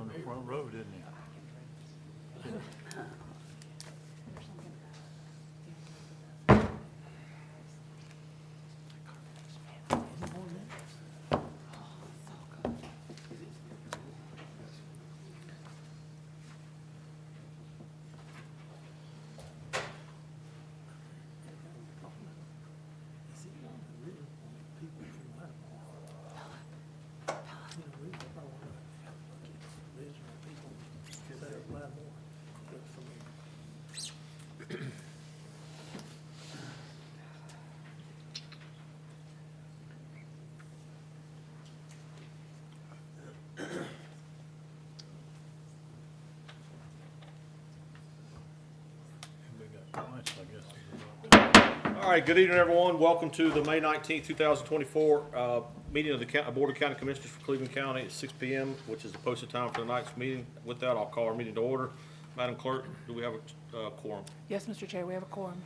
on the front row, didn't he? We got lunch, I guess. All right, good evening, everyone. Welcome to the May 19th, 2024 meeting of the Board of County Commissioners for Cleveland County at 6 p.m., which is the posted time for tonight's meeting. With that, I'll call our meeting to order. Madam Clerk, do we have a quorum? Yes, Mr. Chair, we have a quorum.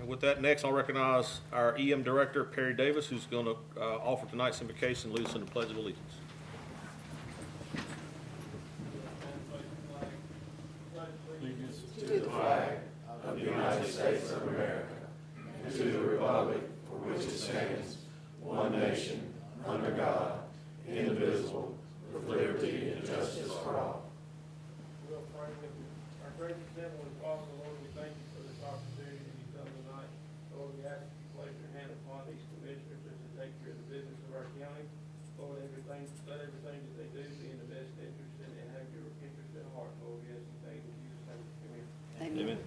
And with that, next, I'll recognize our EM Director, Perry Davis, who's going to offer tonight's invocation and lead us in the Pledge of Allegiance. We'll pray with you. Our gracious Heavenly Father, Lord, we thank you for this opportunity you've done tonight. Lord, we ask that you place your hand upon these commissioners as they take care of the business of our county. Lord, let everything that they do be in the best interest and have your interest at heart, Lord. We ask these things in Jesus' name. Amen. Amen.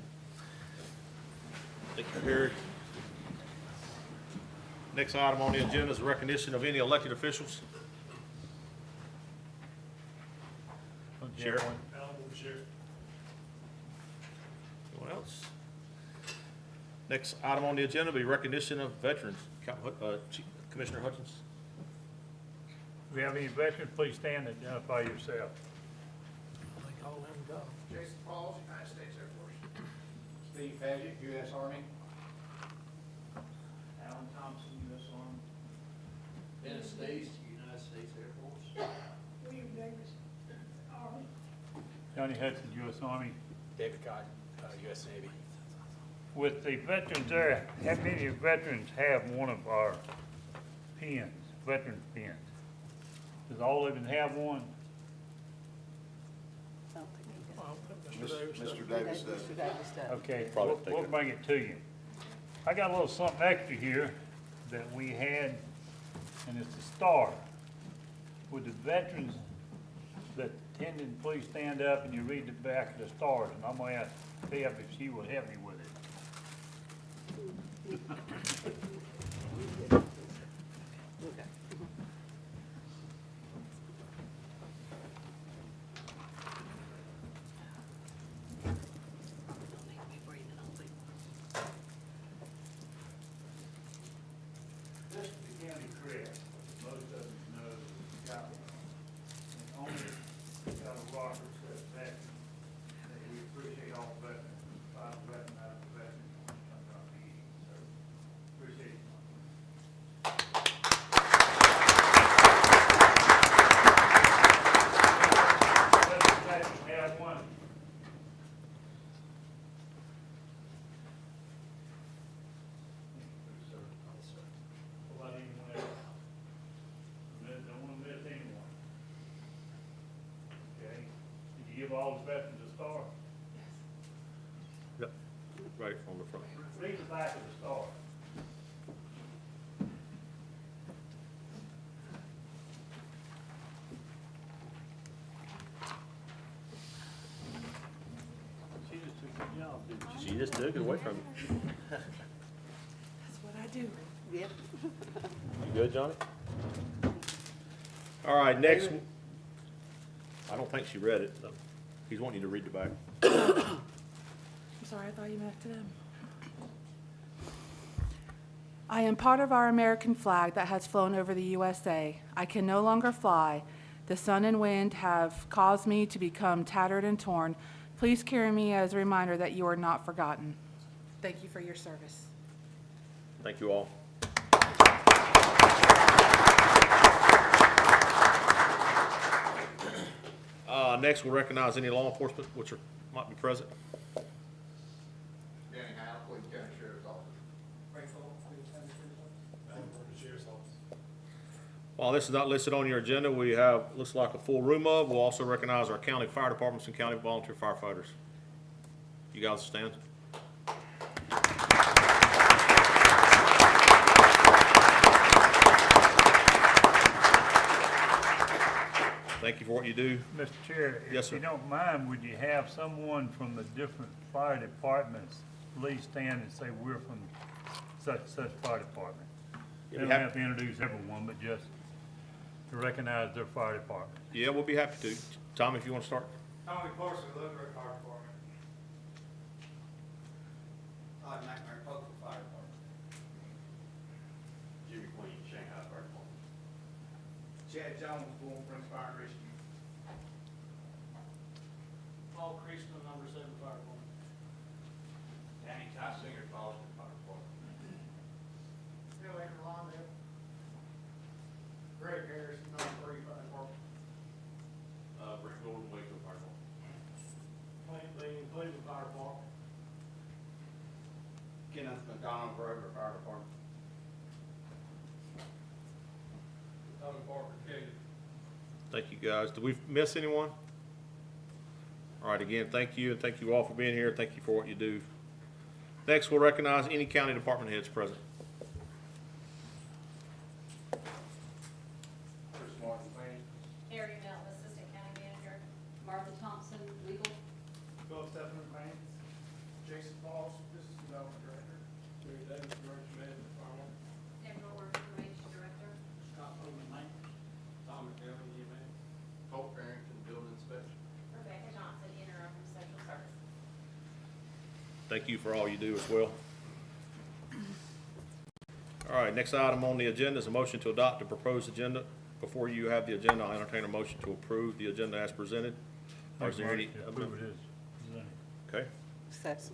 Thank you, Perry. Next item on the agenda is recognition of any elected officials. Sheriff? Anyone else? Next item on the agenda will be recognition of veterans. Commissioner Hutchins. Do we have any veterans? Please stand and identify yourself. Jason Pauls, United States Air Force. Steve Paget, U.S. Army. Alan Thompson, U.S. Army. Dennis Stace, United States Air Force. William Davis, Army. Johnny Hudson, U.S. Army. David Cotton, U.S. Navy. With the veterans there, how many veterans have one of our pins, veterans pins? Does all of them have one? Mr. Davis does. Okay, Probably we'll take it. bring it to you. I got a little something extra here that we had, and it's a star. Would the veterans that attended please stand up and you read the back of the stars, and I'm gonna ask Deb if she will help me with it. This is the county crest, most of them know it's got one. And on it, it's got a rocker that says veteran, that we appreciate all veterans, five veterans out of the veterans, when it comes to our meeting, so appreciate it. Have one. What about anyone else? Don't want to miss anyone. Okay, did you give all the veterans a star? Yep. Right from the front. Read the back of the star. She just took the job, didn't she? She just took it away from you. That's what I do. Yep. You good, Johnny? All right, next. I don't think she read it. So he's wanting you to read the back. I'm sorry, I thought you meant to them. I am part of our American flag that has flown over the USA. I can no longer fly. The sun and wind have caused me to become tattered and torn. Please carry me as a reminder that you are not forgotten. Thank you for your service. Thank you all. Next, we'll recognize any law enforcement might be present. Danny Howe, Cleveland County Sheriff's Office. While this is not listed on your agenda, we have, looks like a full room of. We'll also recognize our county fire departments and county volunteer firefighters. You guys stand. Thank you for what you do. Mr. Chair, Yes, if you sir. don't mind, would you have someone from the different fire departments please stand and say, we're from such fire department? They don't have to introduce everyone, but just to recognize their fire department. Yeah, we'll be happy to. Tom, if you want to start. Tommy Parson, Leavenworth Fire Department. Todd McNair, Postal Fire Department. Jimmy Queen, Shanghai Fire Department. Chad Jones, Bull Springs Fire and Rescue. Paul Creasman, number 7 fire department. Danny Tysinger, Boston Fire Department. Bill Aker, Lawndale. Greg Harris, number 3 Fire Department. Rick Gordon, Wakefield Fire Department. Clint Lee, Cleveland Fire Department. Kenneth McDonald, Grover Fire Department. Tommy Parker, Katy. Thank you, guys. Did we miss anyone? All right, again, thank you, and thank you all for being here. Thank you for what you do. Next, we'll recognize any county department heads present. Chris Martin, Planning. Harry Melton, Assistant County Manager. Martha Thompson, Legal. Philip Stephen, Finance. Jason Falls, Business Development Director. Terry Davis, Emergency Management, Fire. Deborah Work, Information Director. Scott Bowman, Maintenance. Tom McDellan, EMA. Colt Arrington, Building Inspection. Rebecca Johnson, Interim from Social Services. Thank you for all you do as well. All right, next item on the agenda is a motion to adopt the proposed agenda. Before you have the agenda, I'll entertain a motion to approve the agenda as presented. Or is there any? Approve it as presented. Okay. Second.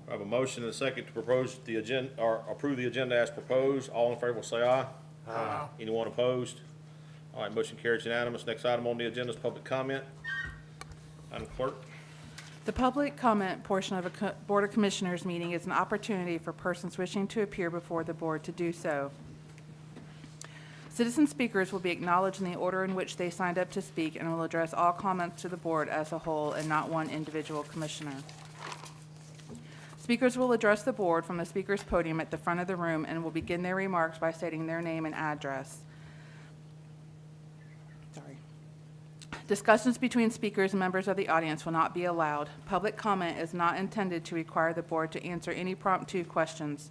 I have a motion and a second to propose the agenda, or approve the agenda as proposed. All in favor will say aye. Aye. Anyone opposed? All right, motion carries unanimous. Next item on the agenda is public comment. Madam Clerk. The public comment portion of a Board of Commissioners meeting is an opportunity for persons wishing to appear before the board to do so. Citizen speakers will be acknowledged in the order in which they signed up to speak and will address all comments to the board as a whole and not one individual commissioner. Speakers will address the board from the speaker's podium at the front of the room and will begin their remarks by stating their name and address. Sorry. Discussions between speakers and members of the audience will not be allowed. Public comment is not intended to require the board to answer any impromptu questions.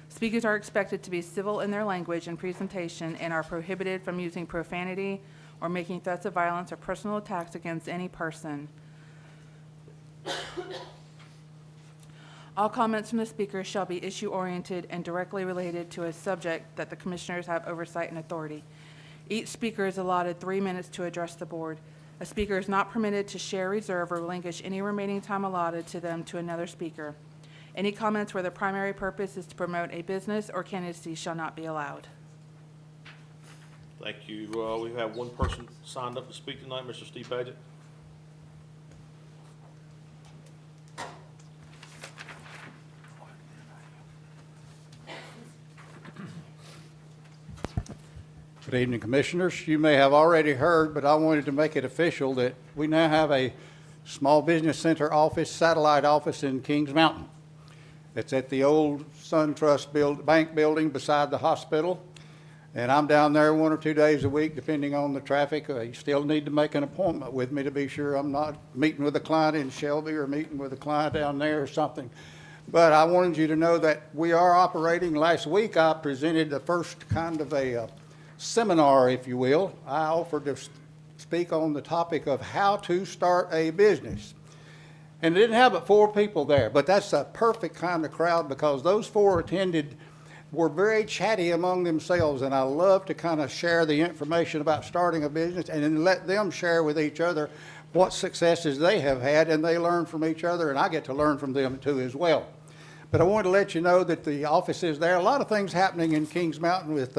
Speakers are expected to be civil in their language and presentation and are prohibited from using profanity or making threats of violence or personal attacks against any person. All comments from the speakers shall be issue-oriented and directly related to a subject that the commissioners have oversight and authority. Each speaker is allotted 3 minutes to address the board. A speaker is not permitted to share, reserve, or relinquish any remaining time allotted to them to another speaker. Any comments where the primary purpose is to promote a business or candidacy shall not be allowed. Thank you. We have one person signed up to speak tonight, Mr. Steve Paget. Good evening, Commissioners. You may have already heard, but I wanted to make it official that we now have a small business center office, satellite office in Kings Mountain. It's at the old SunTrust Bank building beside the hospital. And I'm down there 1 or 2 days a week, depending on the traffic. You still need to make an appointment with me to be sure I'm not meeting with a client in Shelby or meeting with a client down there or something. But I wanted you to know that we are operating. Last week, I presented the first kind of a seminar, if you will. I offered to speak on the topic of how to start a business. And it didn't have but 4 people there, but that's a perfect kind of crowd because those 4 attended were very chatty among themselves, and I love to kind of share the information about starting a business and then let them share with each other what successes they have had, and they learn from each other, and I get to learn from them too as well. But I wanted to let you know that the office is there. A lot of things happening in Kings Mountain with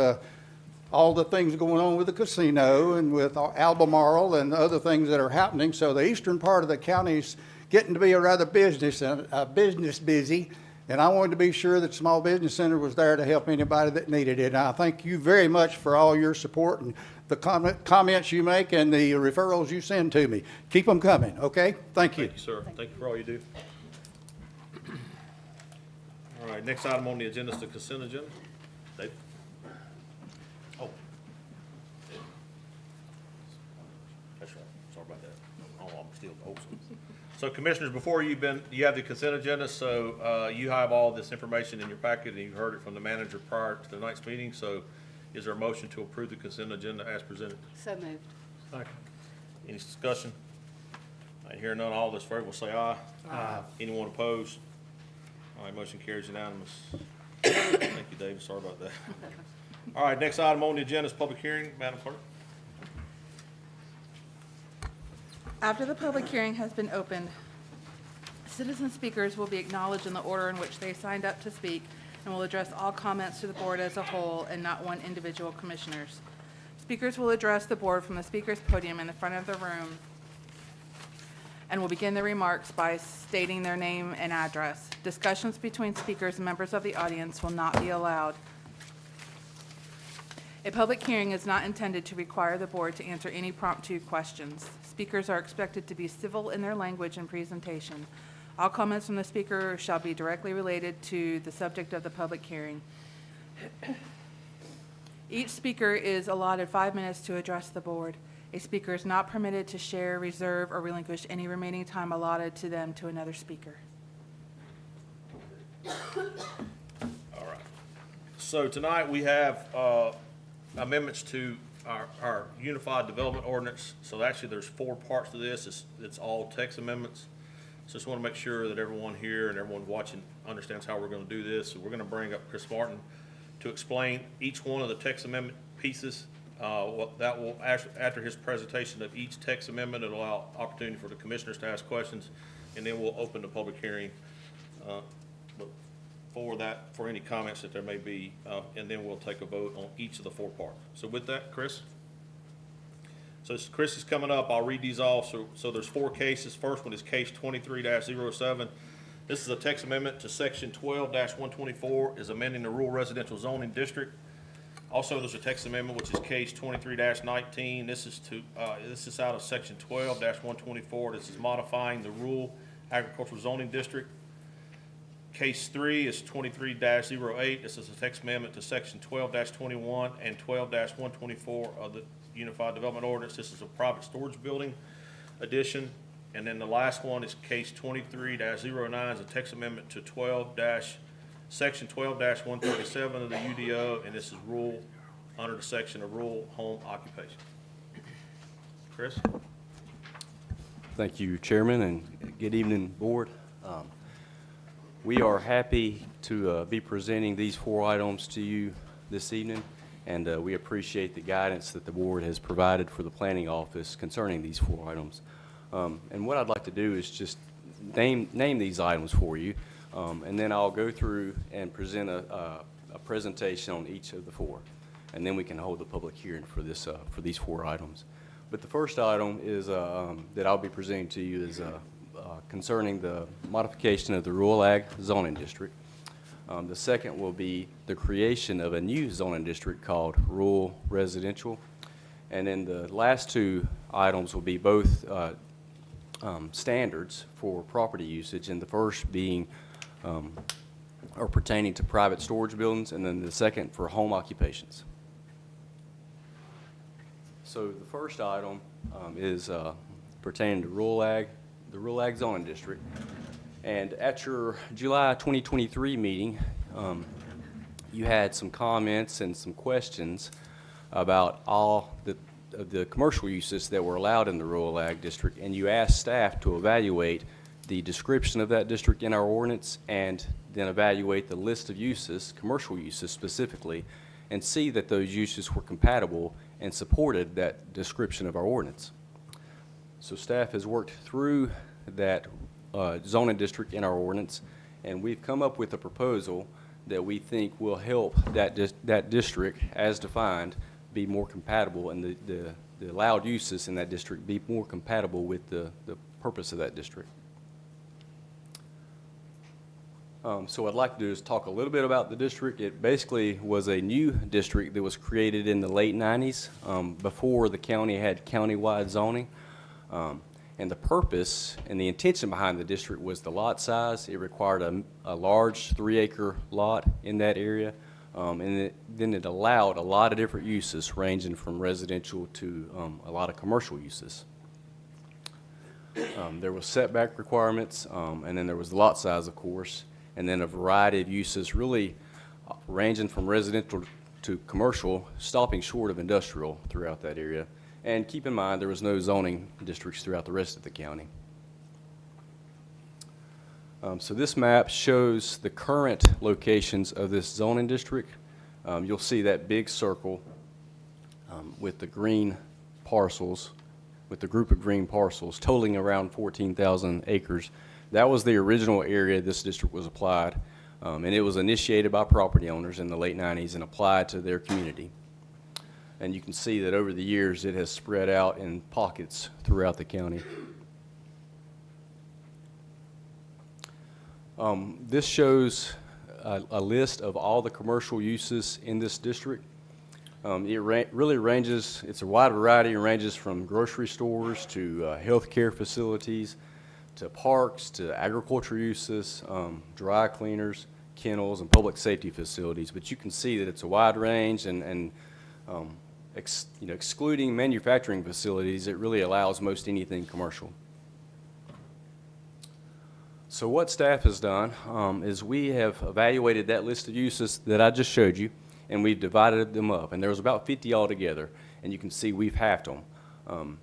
all the things going on with the casino and with Albemarle and other things that are happening. So the eastern part of the county is getting to be a rather business busy. And I wanted to be sure that Small Business Center was there to help anybody that needed it. And I thank you very much for all your support and the comments you make and the referrals you send to me. Keep them coming, okay? Thank you. Thank you, sir. Thank you for all you do. All right, next item on the agenda is the consent agenda. Dave? Oh. That's right. Sorry about that. Oh, I'm still old school. So Commissioners, before you have the consent agenda, so you have all this information in your packet, and you heard it from the manager prior to tonight's meeting. So is there a motion to approve the consent agenda as presented? So moved. Any discussion? I hear none. All those in favor will say aye. Aye. Anyone opposed? All right, motion carries unanimous. Thank you, David. Sorry about that. All right, next item on the agenda is public hearing. Madam Clerk? After the public hearing has been opened, citizen speakers will be acknowledged in the order in which they signed up to speak and will address all comments to the board as a whole and not one individual commissioners. Speakers will address the board from the speaker's podium in the front of the room and will begin their remarks by stating their name and address. Discussions between speakers and members of the audience will not be allowed. A public hearing is not intended to require the board to answer any impromptu questions. Speakers are expected to be civil in their language and presentation. All comments from the speaker shall be directly related to the subject of the public hearing. Each speaker is allotted 5 minutes to address the board. A speaker is not permitted to share, reserve, or relinquish any remaining time allotted to them to another speaker. All right. So tonight we have amendments to our Unified Development Ordinance. So actually, there's 4 parts to this. It's all text amendments. So just want to make sure that everyone here and everyone watching understands how we're going to do this. So we're going to bring up Chris Martin to explain each one of the text amendment pieces. That will, after his presentation of each text amendment, it'll allow opportunity for the commissioners to ask questions, and then we'll open the public hearing for any comments that there may be, and then we'll take a vote on each of the 4 parts. So with that, Chris? So Chris is coming up. I'll read these off. So there's 4 cases. First one is case 23-07. This is a text amendment to section 12-124, is amending the rural residential zoning district. Also, there's a text amendment, which is case 23-19. This is out of section 12-124. This is modifying the rural agricultural zoning district. Case 3 is 23-08. This is a text amendment to section 12-21 and 12-124 of the Unified Development Ordinance. This is a private storage building addition. And then the last one is case 23-09, is a text amendment to section 12-137 of the UDO, and this is rural, under the section of rural home occupation. Chris? Thank you, Chairman, and good evening, Board. We are happy to be presenting these 4 items to you this evening, and we appreciate the guidance that the Board has provided for the Planning Office concerning these 4 items. And what I'd like to do is just name these items for you, and then I'll go through and present a presentation on each of the 4, and then we can hold the public hearing for this for these 4 items. But the first item is that I'll be presenting to you is concerning the modification of the rural ag zoning district. The second will be the creation of a new zoning district called rural residential, and then the last 2 items will be both standards for property usage, and the first being or pertaining to private storage buildings, and then the second for home occupations. So the first item is pertaining to the rural ag zoning district. And at your July 2023 meeting, you had some comments and some questions about all the commercial uses that were allowed in the rural ag district, and you asked staff to evaluate the description of that district in our ordinance and then evaluate the list of uses, commercial uses specifically, and see that those uses were compatible and supported that description of our ordinance. So staff has worked through that zoning district in our ordinance, and we've come up with a proposal that we think will help that district as defined be more compatible, and the allowed uses in that district be more compatible with the purpose of that district. So what I'd like to do is talk a little bit about the district. It basically was a new district that was created in the late 90s, before the county had county-wide zoning. And the purpose and the intention behind the district was the lot size. It required a large 3-acre lot in that area. Then it allowed a lot of different uses, ranging from residential to a lot of commercial uses. There was setback requirements, and then there was the lot size, of course, and then a variety of uses, really ranging from residential to commercial, stopping short of industrial throughout that area. And keep in mind, there was no zoning districts throughout the rest of the county. So this map shows the current locations of this zoning district. You'll see that big circle with the green parcels, with the group of green parcels totaling around 14,000 acres. That was the original area this district was applied, and it was initiated by property owners in the late 90s and applied to their community. And you can see that over the years it has spread out in pockets throughout the county. This shows a list of all the commercial uses in this district. It really ranges, it's a wide variety, and ranges from grocery stores to healthcare facilities, to parks, to agriculture uses, dry cleaners, kennels, and public safety facilities. But you can see that it's a wide range, and excluding manufacturing facilities, it really allows most anything commercial. So what staff has done is we have evaluated that list of uses that I just showed you, and we've divided them up. And there was about 50 altogether, and you can see we've halved them.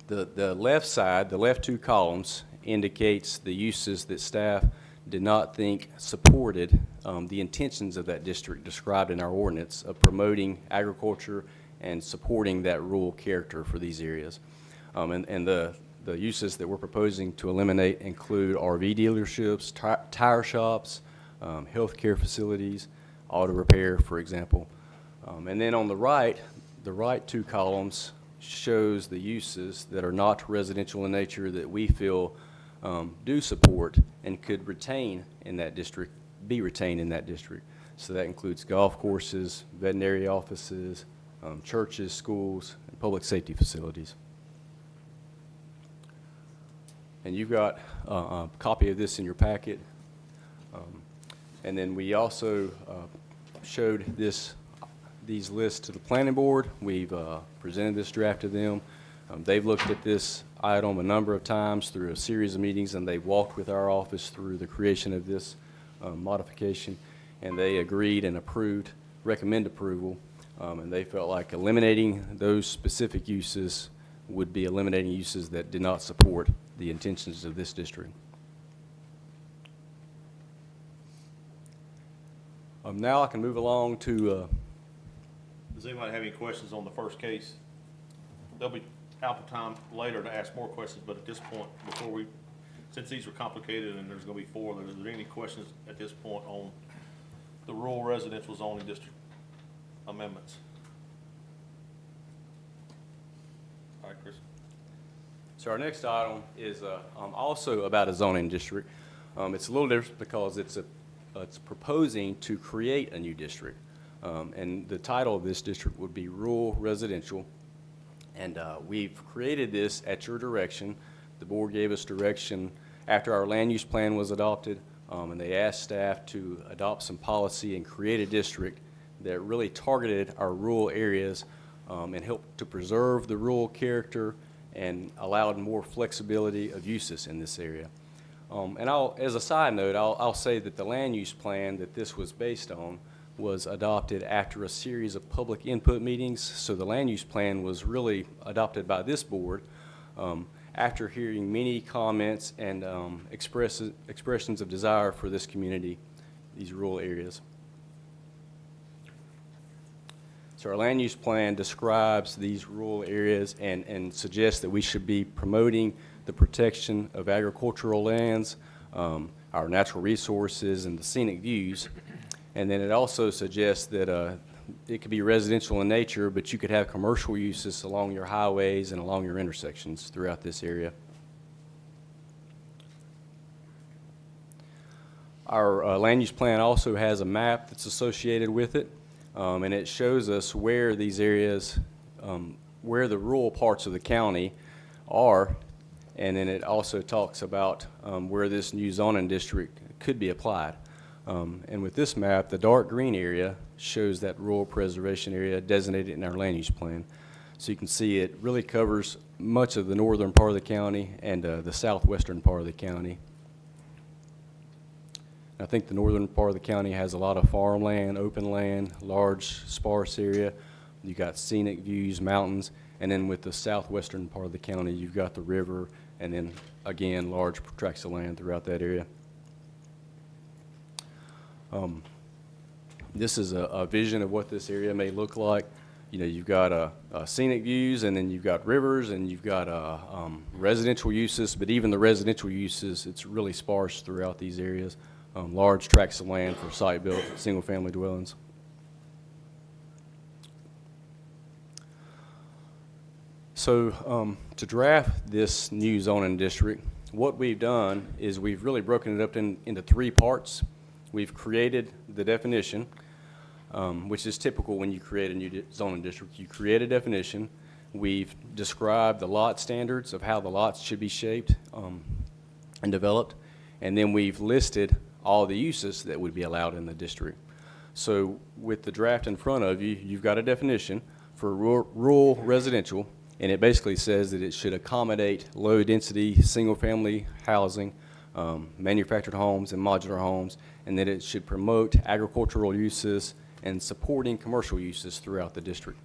The left side, the left 2 columns, indicates the uses that staff did not think supported the intentions of that district described in our ordinance of promoting agriculture and supporting that rural character for these areas. And the uses that we're proposing to eliminate include RV dealerships, tire shops, healthcare facilities, auto repair, for example. And then on the right 2 columns shows the uses that are not residential in nature that we feel do support and could retain in that district, be retained in that district. So that includes golf courses, veterinary offices, churches, schools, and public safety facilities. And you've got a copy of this in your packet. And then we also showed these lists to the planning board. We've presented this draft to them. They've looked at this item a number of times through a series of meetings, and they've walked with our office through the creation of this modification, and they agreed and approved, recommend approval, and they felt like eliminating those specific uses would be eliminating uses that did not support the intentions of this district. Now I can move along to Does anybody have any questions on the first case? There'll be ample time later to ask more questions, but at this point, since these are complicated and there's going to be 4, is there any questions at this point on the rural residential zoning district amendments? All right, Chris. So our next item is also about a zoning district. It's a little different because it's proposing to create a new district. And the title of this district would be Rural Residential. And we've created this at your direction. The board gave us direction after our land use plan was adopted, and they asked staff to adopt some policy and create a district that really targeted our rural areas and helped to preserve the rural character and allowed more flexibility of uses in this area. And as a side note, I'll say that the land use plan that this was based on was adopted after a series of public input meetings. So the land use plan was really adopted by this board after hearing many comments and expressions of desire for this community, these rural areas. So our land use plan describes these rural areas and suggests that we should be promoting the protection of agricultural lands, our natural resources, and the scenic views. And then it also suggests that it could be residential in nature, but you could have commercial uses along your highways and along your intersections throughout this area. Our land use plan also has a map that's associated with it, and it shows us where these areas, where the rural parts of the county are, and then it also talks about where this new zoning district could be applied. And with this map, the dark green area shows that rural preservation area designated in our land use plan. So you can see it really covers much of the northern part of the county and the southwestern part of the county. I think the northern part of the county has a lot of farmland, open land, large sparse area. You got scenic views, mountains, and then with the southwestern part of the county, you've got the river, and then again, large tracts of land throughout that area. This is a vision of what this area may look like. You know, you've got scenic views, and then you've got rivers, and you've got residential uses, but even the residential uses, it's really sparse throughout these areas. Large tracts of land for site-built, single-family dwellings. So to draft this new zoning district, what we've done is we've really broken it up into three parts. We've created the definition, which is typical when you create a new zoning district. You create a definition. We've described the lot standards of how the lots should be shaped and developed, and then we've listed all the uses that would be allowed in the district. So with the draft in front of you, you've got a definition for rural residential, and it basically says that it should accommodate low-density, single-family housing, manufactured homes and modular homes, and that it should promote agricultural uses and supporting commercial uses throughout the district.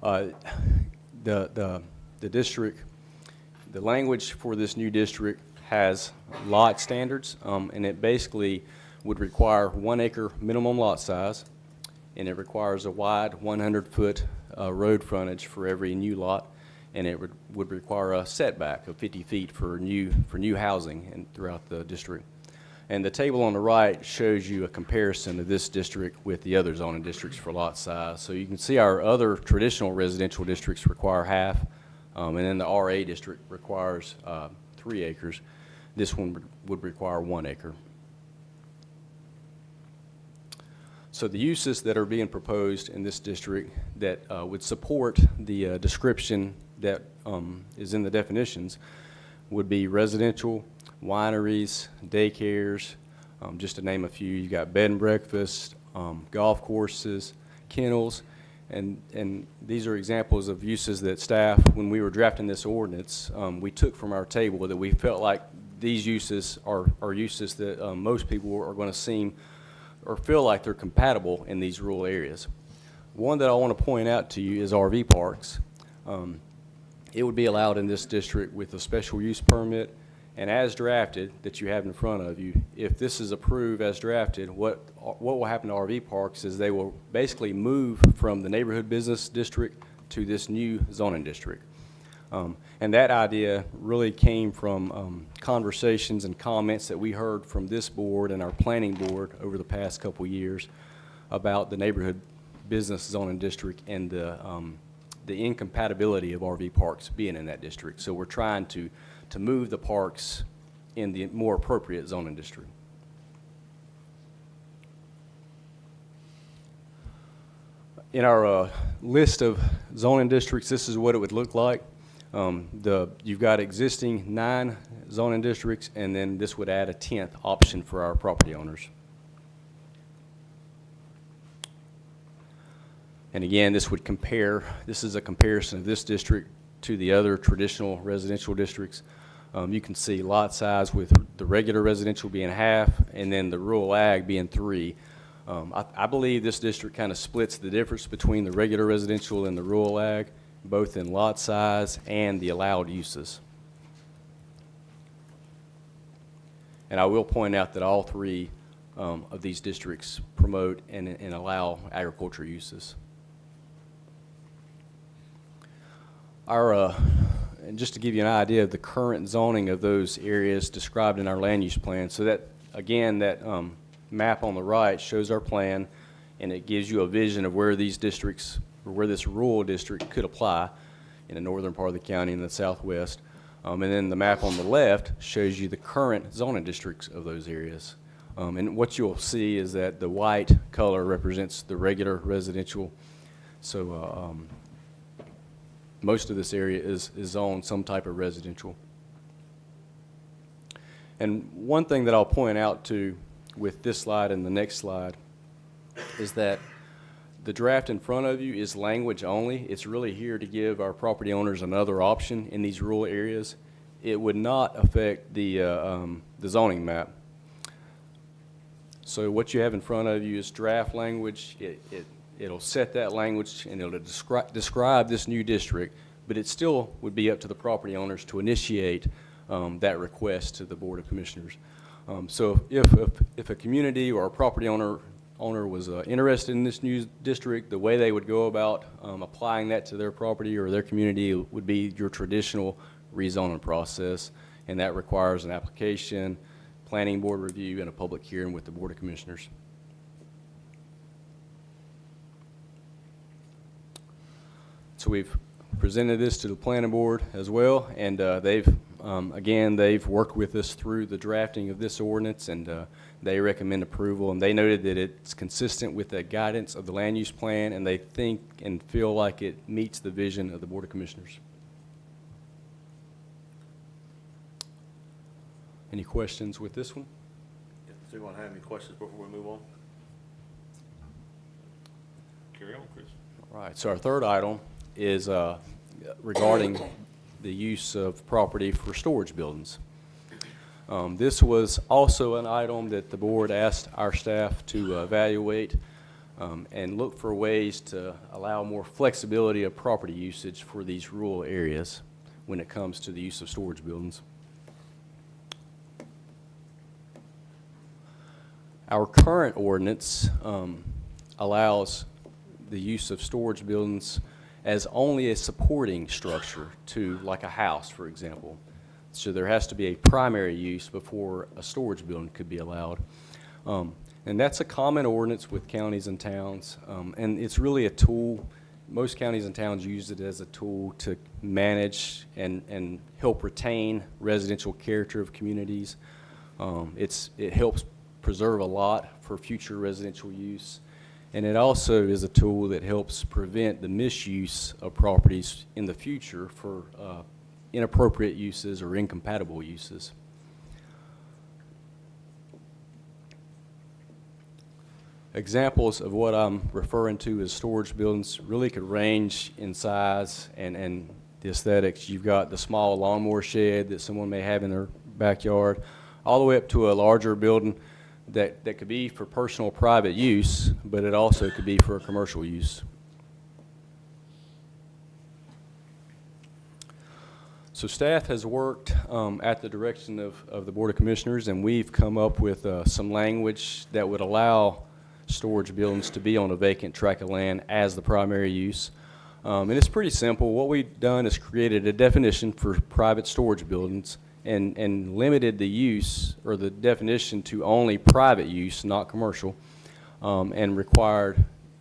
The district, the language for this new district has lot standards, and it basically would require 1 acre minimum lot size, and it requires a wide 100-foot road frontage for every new lot, and it would require a setback of 50 feet for new housing throughout the district. And the table on the right shows you a comparison of this district with the other zoning districts for lot size. So you can see our other traditional residential districts require half, and then the RA district requires 3 acres. This one would require 1 acre. So the uses that are being proposed in this district that would support the description that is in the definitions would be residential, wineries, daycares, just to name a few. You got bed and breakfast, golf courses, kennels, and these are examples of uses that staff, when we were drafting this ordinance, we took from our table that we felt like these uses are uses that most people are going to seem or feel like they're compatible in these rural areas. One that I want to point out to you is RV parks. It would be allowed in this district with a special use permit, and as drafted that you have in front of you. If this is approved as drafted, what will happen to RV parks is they will basically move from the neighborhood business district to this new zoning district. And that idea really came from conversations and comments that we heard from this board and our planning board over the past couple years about the neighborhood business zoning district and the incompatibility of RV parks being in that district. So we're trying to move the parks in the more appropriate zoning district. In our list of zoning districts, this is what it would look like. You've got existing 9 zoning districts, and then this would add a 10th option for our property owners. And again, this is a comparison of this district to the other traditional residential districts. You can see lot size with the regular residential being half, and then the rural ag being 3. I believe this district kind of splits the difference between the regular residential and the rural ag, both in lot size and the allowed uses. And I will point out that all 3 of these districts promote and allow agriculture uses. And just to give you an idea of the current zoning of those areas described in our land use plan, so that again, that map on the right shows our plan, and it gives you a vision of where these districts, or where this rural district could apply in the northern part of the county and the southwest. And then the map on the left shows you the current zoning districts of those areas. And what you'll see is that the white color represents the regular residential. So most of this area is zoned some type of residential. And one thing that I'll point out to with this slide and the next slide is that the draft in front of you is language only. It's really here to give our property owners another option in these rural areas. It would not affect the zoning map. So what you have in front of you is draft language. It'll set that language and it'll describe this new district, but it still would be up to the property owners to initiate that request to the Board of Commissioners. So if a community or a property owner was interested in this new district, the way they would go about applying that to their property or their community would be your traditional rezoning process, and that requires an application, planning board review, and a public hearing with the Board of Commissioners. So we've presented this to the planning board as well, and they've worked with us through the drafting of this ordinance, and they recommend approval, and they noted that it's consistent with the guidance of the land use plan, and they think and feel like it meets the vision of the Board of Commissioners. Any questions with this one? Does anyone have any questions before we move on? Carry on, Chris. All right, so our third item is regarding the use of property for storage buildings. This was also an item that the board asked our staff to evaluate and look for ways to allow more flexibility of property usage for these rural areas when it comes to the use of storage buildings. Our current ordinance allows the use of storage buildings as only a supporting structure to, like a house, for example. So there has to be a primary use before a storage building could be allowed. And that's a common ordinance with counties and towns. And it's really a tool. Most counties and towns use it as a tool to manage and help retain residential character of communities. It helps preserve a lot for future residential use. And it also is a tool that helps prevent the misuse of properties in the future for inappropriate uses or incompatible uses. Examples of what I'm referring to as storage buildings really could range in size and the aesthetics. You've got the small lawnmower shed that someone may have in their backyard, all the way up to a larger building that could be for personal private use, but it also could be for commercial use. So staff has worked at the direction of the Board of Commissioners, and we've come up with some language that would allow storage buildings to be on a vacant tract of land as the primary use. And it's pretty simple. What we've done is created a definition for private storage buildings and limited the use or the definition to only private use, not commercial, and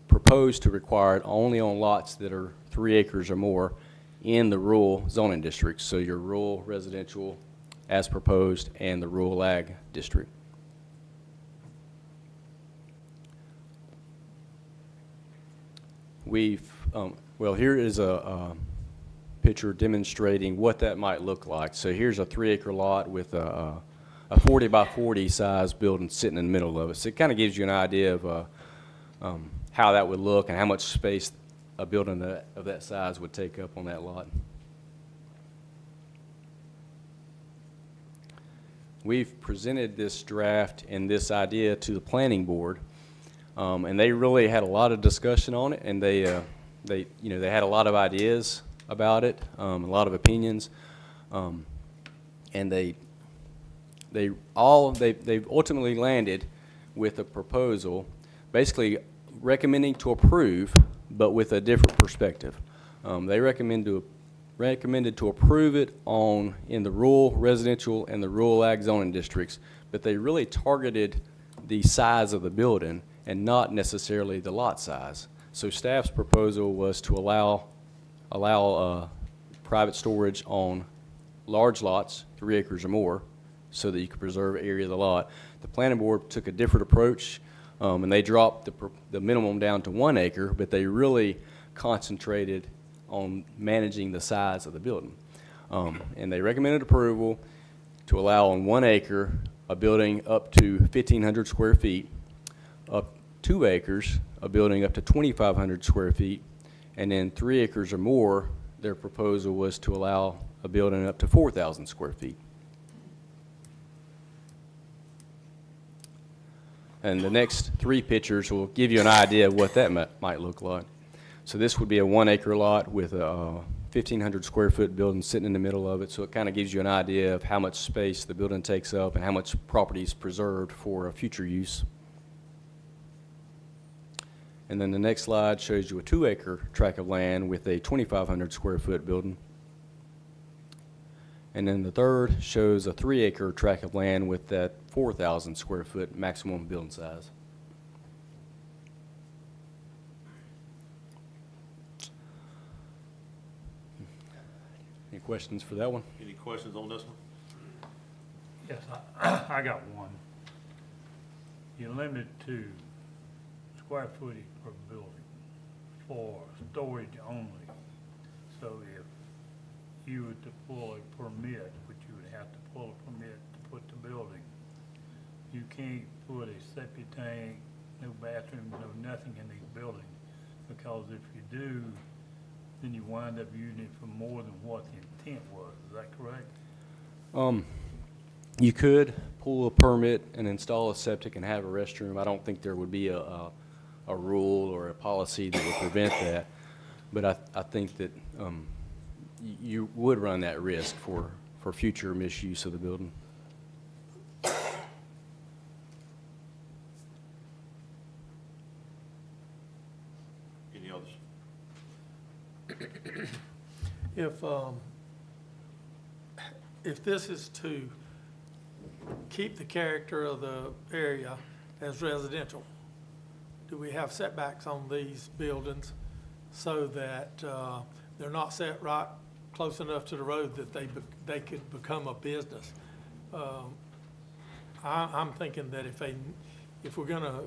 proposed to require it only on lots that are 3 acres or more in the rural zoning districts. So your rural residential as proposed and the rural ag district. Well, here is a picture demonstrating what that might look like. So here's a 3-acre lot with a 40 by 40 size building sitting in the middle of it. So it kind of gives you an idea of how that would look and how much space a building of that size would take up on that lot. We've presented this draft and this idea to the planning board, and they really had a lot of discussion on it, and they had a lot of ideas about it, a lot of opinions, and they've ultimately landed with a proposal basically recommending to approve, but with a different perspective. They recommended to approve it in the rural residential and the rural ag zoning districts, but they really targeted the size of the building and not necessarily the lot size. So staff's proposal was to allow private storage on large lots, 3 acres or more, so that you could preserve area of the lot. The planning board took a different approach, and they dropped the minimum down to 1 acre, but they really concentrated on managing the size of the building. And they recommended approval to allow on 1 acre a building up to 1,500 square feet, up 2 acres, a building up to 2,500 square feet, and then 3 acres or more, their proposal was to allow a building up to 4,000 square feet. And the next 3 pictures will give you an idea of what that might look like. So this would be a 1 acre lot with a 1,500 square foot building sitting in the middle of it. So it kind of gives you an idea of how much space the building takes up and how much property is preserved for a future use. And then the next slide shows you a 2 acre tract of land with a 2,500 square foot building. And then the third shows a 3 acre tract of land with that 4,000 square foot maximum building size. Any questions for that one? Any questions on this one? Yes, I got one. You're limited to square footage per building for storage only. So if you were to pull a permit, which you would have to pull a permit to put the building, you can't put a septic tank, no bathroom, no nothing in these buildings, because if you do, then you wind up using it for more than what the intent was. Is that correct? You could pull a permit and install a septic and have a restroom. I don't think there would be a rule or a policy that would prevent that. But I think that you would run that risk for future misuse of the building. Any others? If this is to keep the character of the area as residential, do we have setbacks on these buildings so that they're not set right close enough to the road that they could become a business? I'm thinking that if we're gonna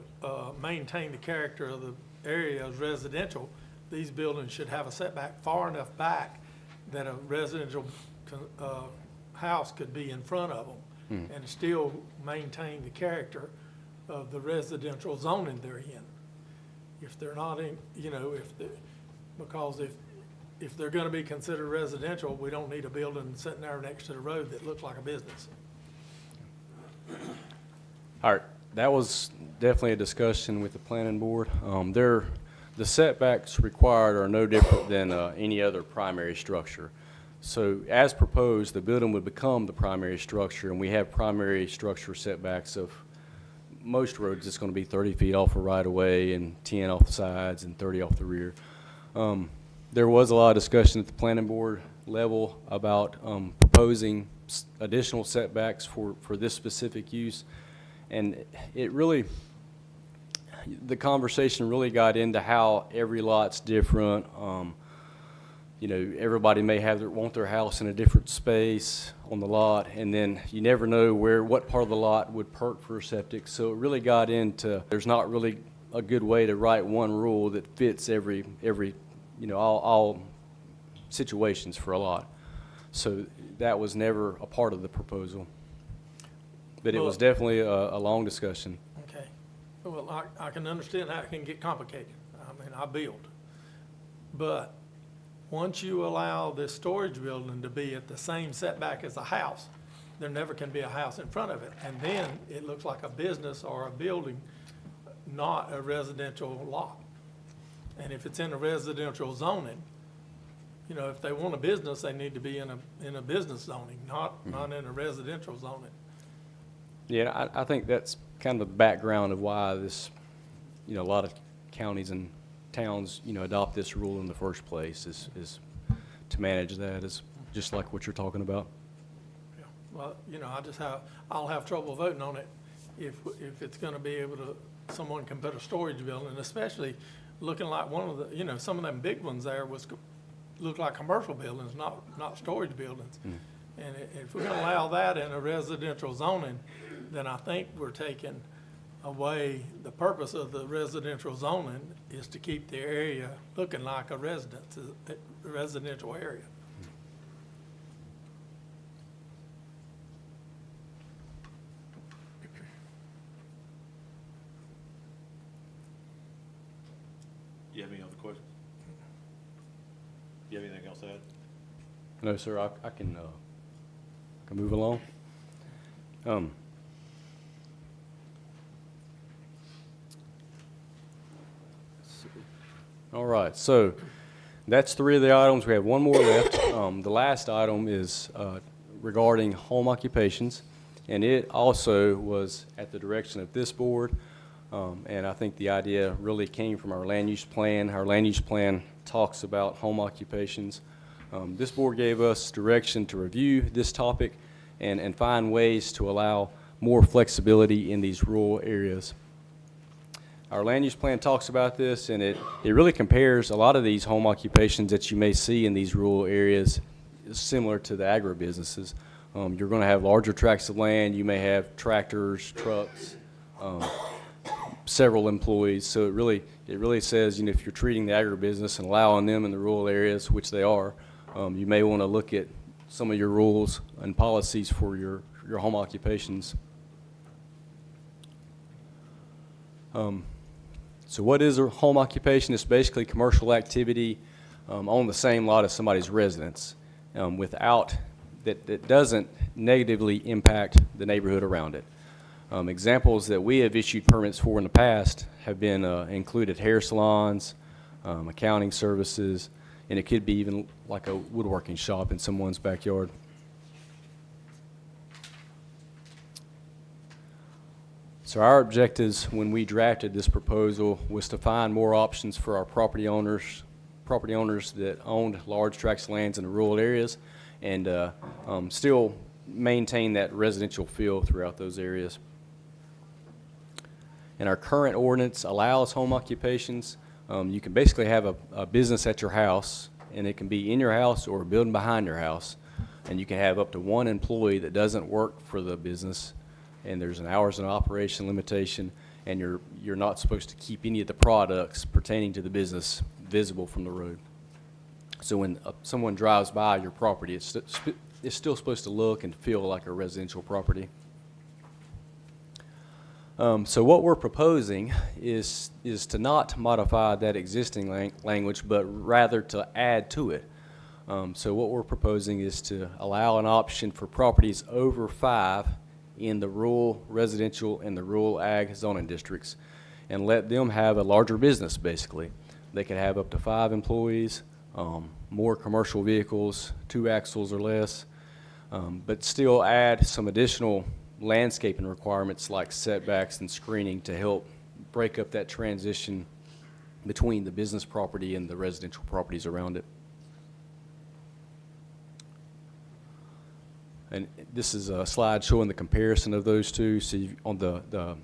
maintain the character of the area as residential, these buildings should have a setback far enough back that a residential house could be in front of them and still maintain the character of the residential zoning they're in. If they're not in, because if they're gonna be considered residential, we don't need a building sitting there next to the road that looks like a business. All right, that was definitely a discussion with the planning board. The setbacks required are no different than any other primary structure. So as proposed, the building would become the primary structure, and we have primary structure setbacks of most roads. It's going to be 30 feet off a right-of-way and 10 off the sides and 30 off the rear. There was a lot of discussion at the planning board level about proposing additional setbacks for this specific use, and it really, the conversation really got into how every lot's different. Everybody may want their house in a different space on the lot, and then you never know what part of the lot would perk for a septic. So it really got into, there's not really a good way to write one rule that fits every all situations for a lot. So that was never a part of the proposal. But it was definitely a long discussion. Okay. Well, I can understand how it can get complicated. I mean, I build. But once you allow this storage building to be at the same setback as a house, there never can be a house in front of it. And then it looks like a business or a building, not a residential lot. And if it's in a residential zoning, if they want a business, they need to be in a business zoning, not in a residential zoning. Yeah, I think that's kind of the background of why this, a lot of counties and towns, adopt this rule in the first place is to manage that, is just like what you're talking about. well, you know, I'll have trouble voting on it if it's gonna be able to, someone can put a storage building, especially looking like one of the, you know, some of them big ones there look like commercial buildings, not storage buildings. And if we're gonna allow that in a residential zoning, then I think we're taking away, the purpose of the residential zoning is to keep the area looking like a residential area. Do you have any other questions? Do you have anything else to add? No, sir, I can move along. All right, so that's 3 of the items. We have one more left. The last item is regarding home occupations, and it also was at the direction of this board, and I think the idea really came from our land use plan. Our land use plan talks about home occupations. This board gave us direction to review this topic and find ways to allow more flexibility in these rural areas. Our land use plan talks about this, and it really compares a lot of these home occupations that you may see in these rural areas similar to the agribusinesses. You're going to have larger tracts of land. You may have tractors, trucks, several employees. So it really says, you know, if you're treating the agribusiness and allowing them in the rural areas, which they are, you may want to look at some of your rules and policies for your home occupations. So what is a home occupation? It's basically commercial activity on the same lot as somebody's residence without that doesn't negatively impact the neighborhood around it. Examples that we have issued permits for in the past have been included hair salons, accounting services, and it could be even like a woodworking shop in someone's backyard. So our objectives when we drafted this proposal was to find more options for our property owners that owned large tracts of lands in the rural areas, and still maintain that residential feel throughout those areas. And our current ordinance allows home occupations. You can basically have a business at your house, and it can be in your house or a building behind your house, and you can have up to 1 employee that doesn't work for the business, and there's an hours of operation limitation, and you're not supposed to keep any of the products pertaining to the business visible from the road. So when someone drives by your property, it's still supposed to look and feel like a residential property. So what we're proposing is to not modify that existing language, but rather to add to it. So what we're proposing is to allow an option for properties over 5 in the rural residential and the rural ag zoning districts, and let them have a larger business, basically. They could have up to 5 employees, more commercial vehicles, 2 axles or less, but still add some additional landscaping requirements like setbacks and screening to help break up that transition between the business property and the residential properties around it. And this is a slide showing the comparison of those two. So on the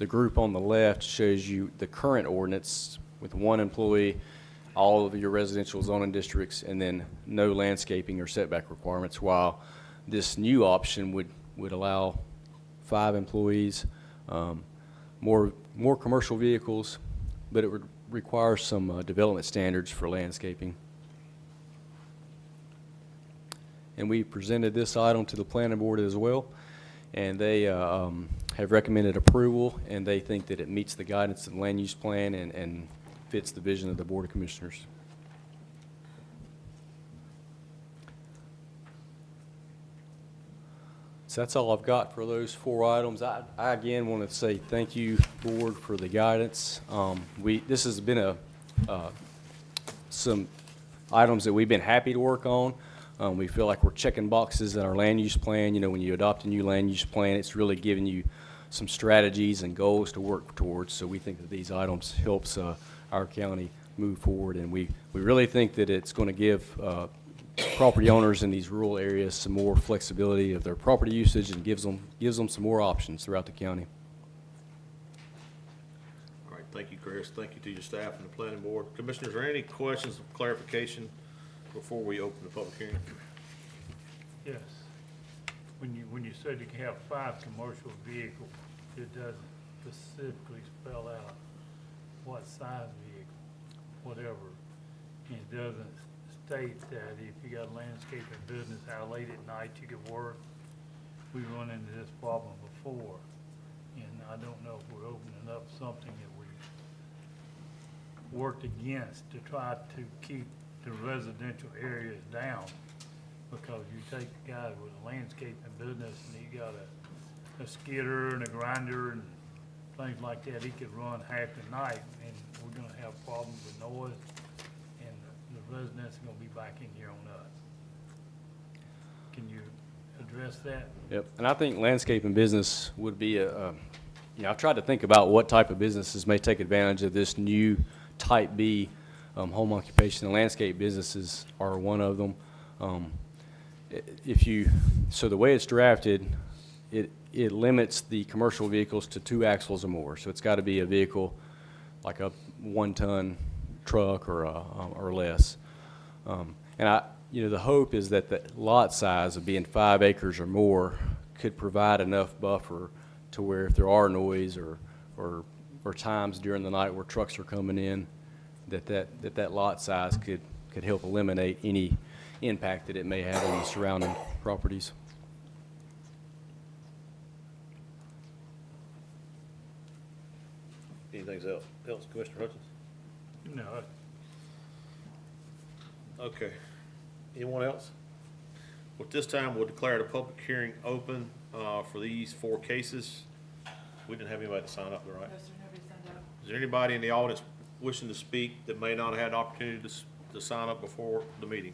group on the left shows you the current ordinance with 1 employee, all of your residential zoning districts, and then no landscaping or setback requirements, while this new option would allow 5 employees, more commercial vehicles, but it would require some development standards for landscaping. And we presented this item to the planning board as well, and they have recommended approval, and they think that it meets the guidance of the land use plan and fits the vision of the Board of Commissioners. So that's all I've got for those 4 items. I again want to say thank you, Board, for the guidance. This has been some items that we've been happy to work on. We feel like we're checking boxes in our land use plan. You know, when you adopt a new land use plan, it's really giving you some strategies and goals to work towards. So we think that these items helps our county move forward, and we really think that it's going to give property owners in these rural areas some more flexibility of their property usage and gives them some more options throughout the county. All right, thank you, Chris. Thank you to your staff and the planning board. Commissioners, are there any questions of clarification before we open the public hearing? Yes. When you said you can have 5 commercial vehicles, it doesn't specifically spell out what size vehicle, whatever. And it doesn't state that if you got a landscaping business, how late at night you could work. We run into this problem before, and I don't know if we're opening up something that we worked against to try to keep the residential areas down. Because you take a guy with a landscaping business and he got a skidder and a grinder and things like that, he could run half the night, and we're gonna have problems with noise, and the residents are gonna be back in here on us. Can you address that? Yep, and I think landscaping business would be I've tried to think about what type of businesses may take advantage of this new type B home occupation, and landscape businesses are one of them. So the way it's drafted, it limits the commercial vehicles to 2 axles or more. So it's got to be a vehicle like a 1-ton truck or less. And the hope is that the lot size of being 5 acres or more could provide enough buffer to where if there are noise or times during the night where trucks are coming in, that lot size could help eliminate any impact that it may have on the surrounding properties. Anything else, Commissioner Hutchins? No, Okay. Anyone else? Well, at this time, we'll declare the public hearing open for these 4 cases. We didn't have anybody to sign up, right? Is there anybody in the audience wishing to speak that may not have had an opportunity to sign up before the meeting?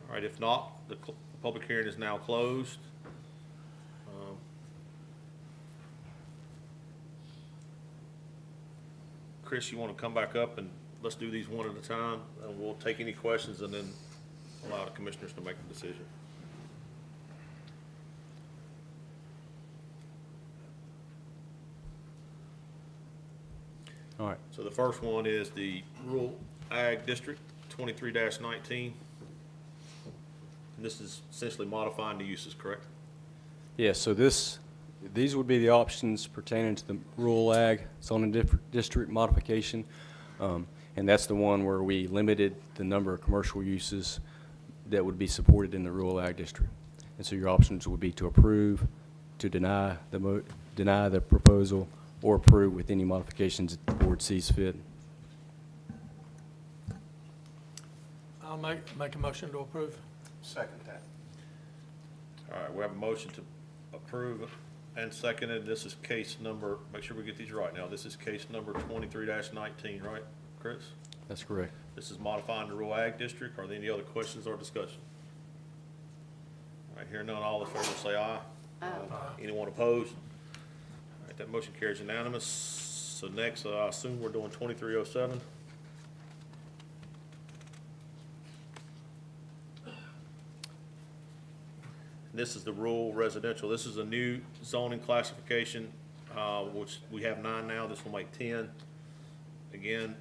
All right, if not, the public hearing is now closed. Chris, you want to come back up and let's do these one at a time, and we'll take any questions and then allow the commissioners to make the decision. All right. So the first one is the Rural Ag District, 23-19. And this is essentially modifying the uses, correct? Yes, so these would be the options pertaining to the rural ag zoning district modification. And that's the one where we limited the number of commercial uses that would be supported in the rural ag district. And so your options would be to approve, to deny the proposal, or approve with any modifications that the board sees fit. I'll make a motion to approve. Second that. All right, we have a motion to approve and seconded. This is case number, make sure we get these right now. This is case number 23-19, right, Chris? That's correct. This is modifying the rural ag district. Are there any other questions or discussion? All right, hearing none, all in favor say aye. Aye. Anyone opposed? All right, that motion carries unanimous. So next, I assume we're doing 2307. This is the rural residential. This is a new zoning classification, which we have 9 now. This will make 10. Again,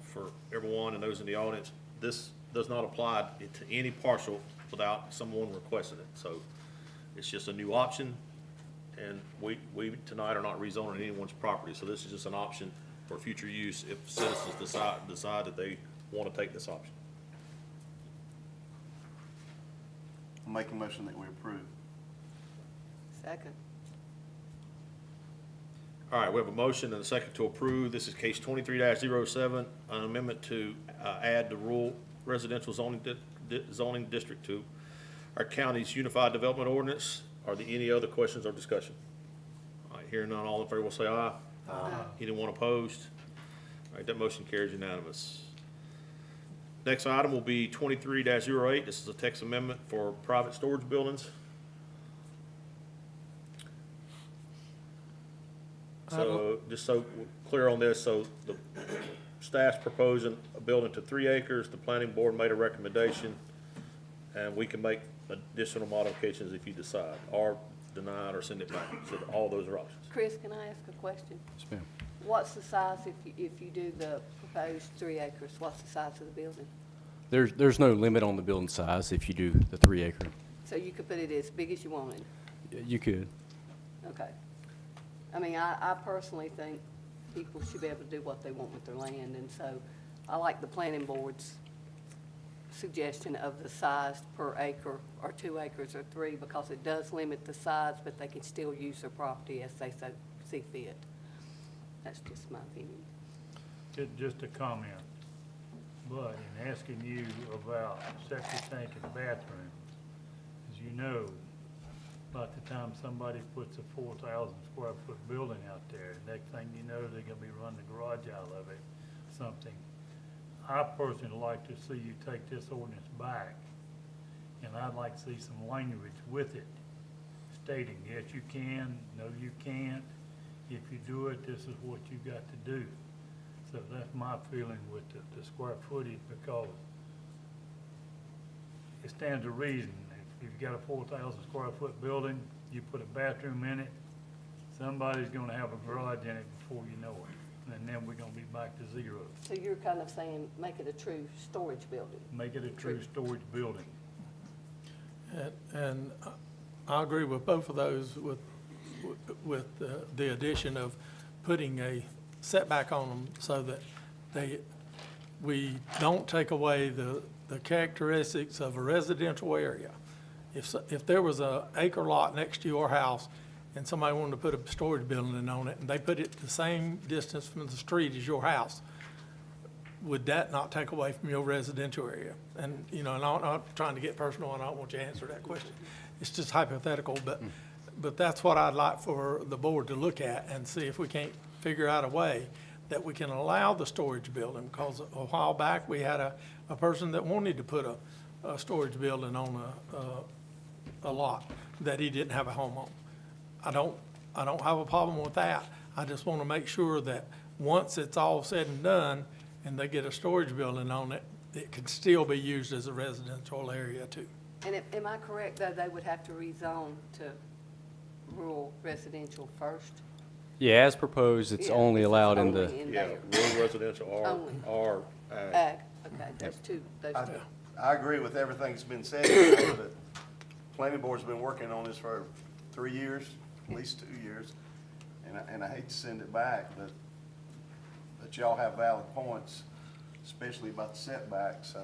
for everyone and those in the audience, this does not apply to any parcel without someone requesting it. So it's just a new option, and we tonight are not rezoning anyone's property. So this is just an option for future use if citizens decide that they want to take this option. I'll make a motion that we approve. Second. All right, we have a motion and a second to approve. This is case 23-07, an amendment to add the rural residential zoning district to our county's unified development ordinance. Are there any other questions or discussion? All right, hearing none, all in favor will say aye. Aye. Anyone opposed? All right, that motion carries unanimous. Next item will be 23-08. This is a text amendment for private storage buildings. So, just so we're clear on this, so the staff's proposing a building to 3 acres. The planning board made a recommendation, and we can make additional modifications if you decide, or deny it or send it back. So all those are options. Chris, can I ask a question? Yes, ma'am. What's the size if you do the proposed 3 acres? What's the size of the building? There's no limit on the building size if you do the 3 acre. So you could put it as big as you wanted? You could. Okay. I mean, I personally think people should be able to do what they want with their land, and so I like the planning board's suggestion of the size per acre, or 2 acres or 3, because it does limit the size, but they can still use their property as they so see fit. That's just my opinion. Just a comment, but in asking you about septic tank and bathroom, as you know, by the time somebody puts a 4,000 square foot building out there, next thing you know, they're gonna be running the garage out of it, something. I personally like to see you take this ordinance back, and I'd like to see some language with it stating, yes, you can, no, you can't. If you do it, this is what you got to do. So that's my feeling with the square footage, because it stands to reason. If you've got a 4,000 square foot building, you put a bathroom in it, somebody's gonna have a garage in it before you know it. And then we're gonna be back to zero. So you're kind of saying, make it a true storage building? Make it a true storage building. And I agree with both of those with the addition of putting a setback on them so that we don't take away the characteristics of a residential area. If there was a acre lot next to your house and somebody wanted to put a storage building on it and they put it the same distance from the street as your house, would that not take away from your residential area? And, you know, and I'm not trying to get personal, and I don't want you to answer that question. It's just hypothetical, but that's what I'd like for the board to look at and see if we can't figure out a way that we can allow the storage building, because a while back, we had a person that wanted to put a storage building on a lot that he didn't have a home on. I don't have a problem with that. I just want to make sure that once it's all said and done, and they get a storage building on it, it can still be used as a residential area too. And am I correct, though, they would have to rezone to rural residential first? Yeah, as proposed, it's Yeah, only it's allowed in the, only in Yeah, there. rural residential Only. or ag. Ag, okay, those two. I agree with everything that's been said. The planning board's been working on this for 3 years, at least 2 years, and I hate to send it back, but y'all have valid points, especially about the setbacks.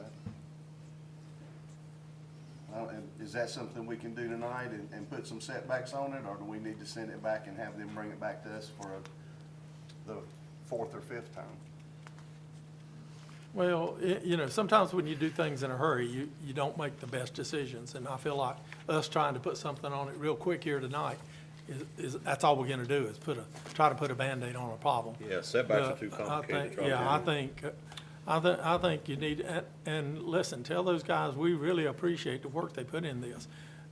And is that something we can do tonight and put some setbacks on it, or do we need to send it back and have them bring it back to us for the 4th or 5th time? Well, you know, sometimes when you do things in a hurry, you don't make the best decisions. And I feel like us trying to put something on it real quick here tonight is that's all we're gonna do, is try to put a Band-Aid on a problem. Yeah, setbacks are But too complicated to try to Yeah, do. I think you need, and listen, tell those guys, we really appreciate the work they put in this.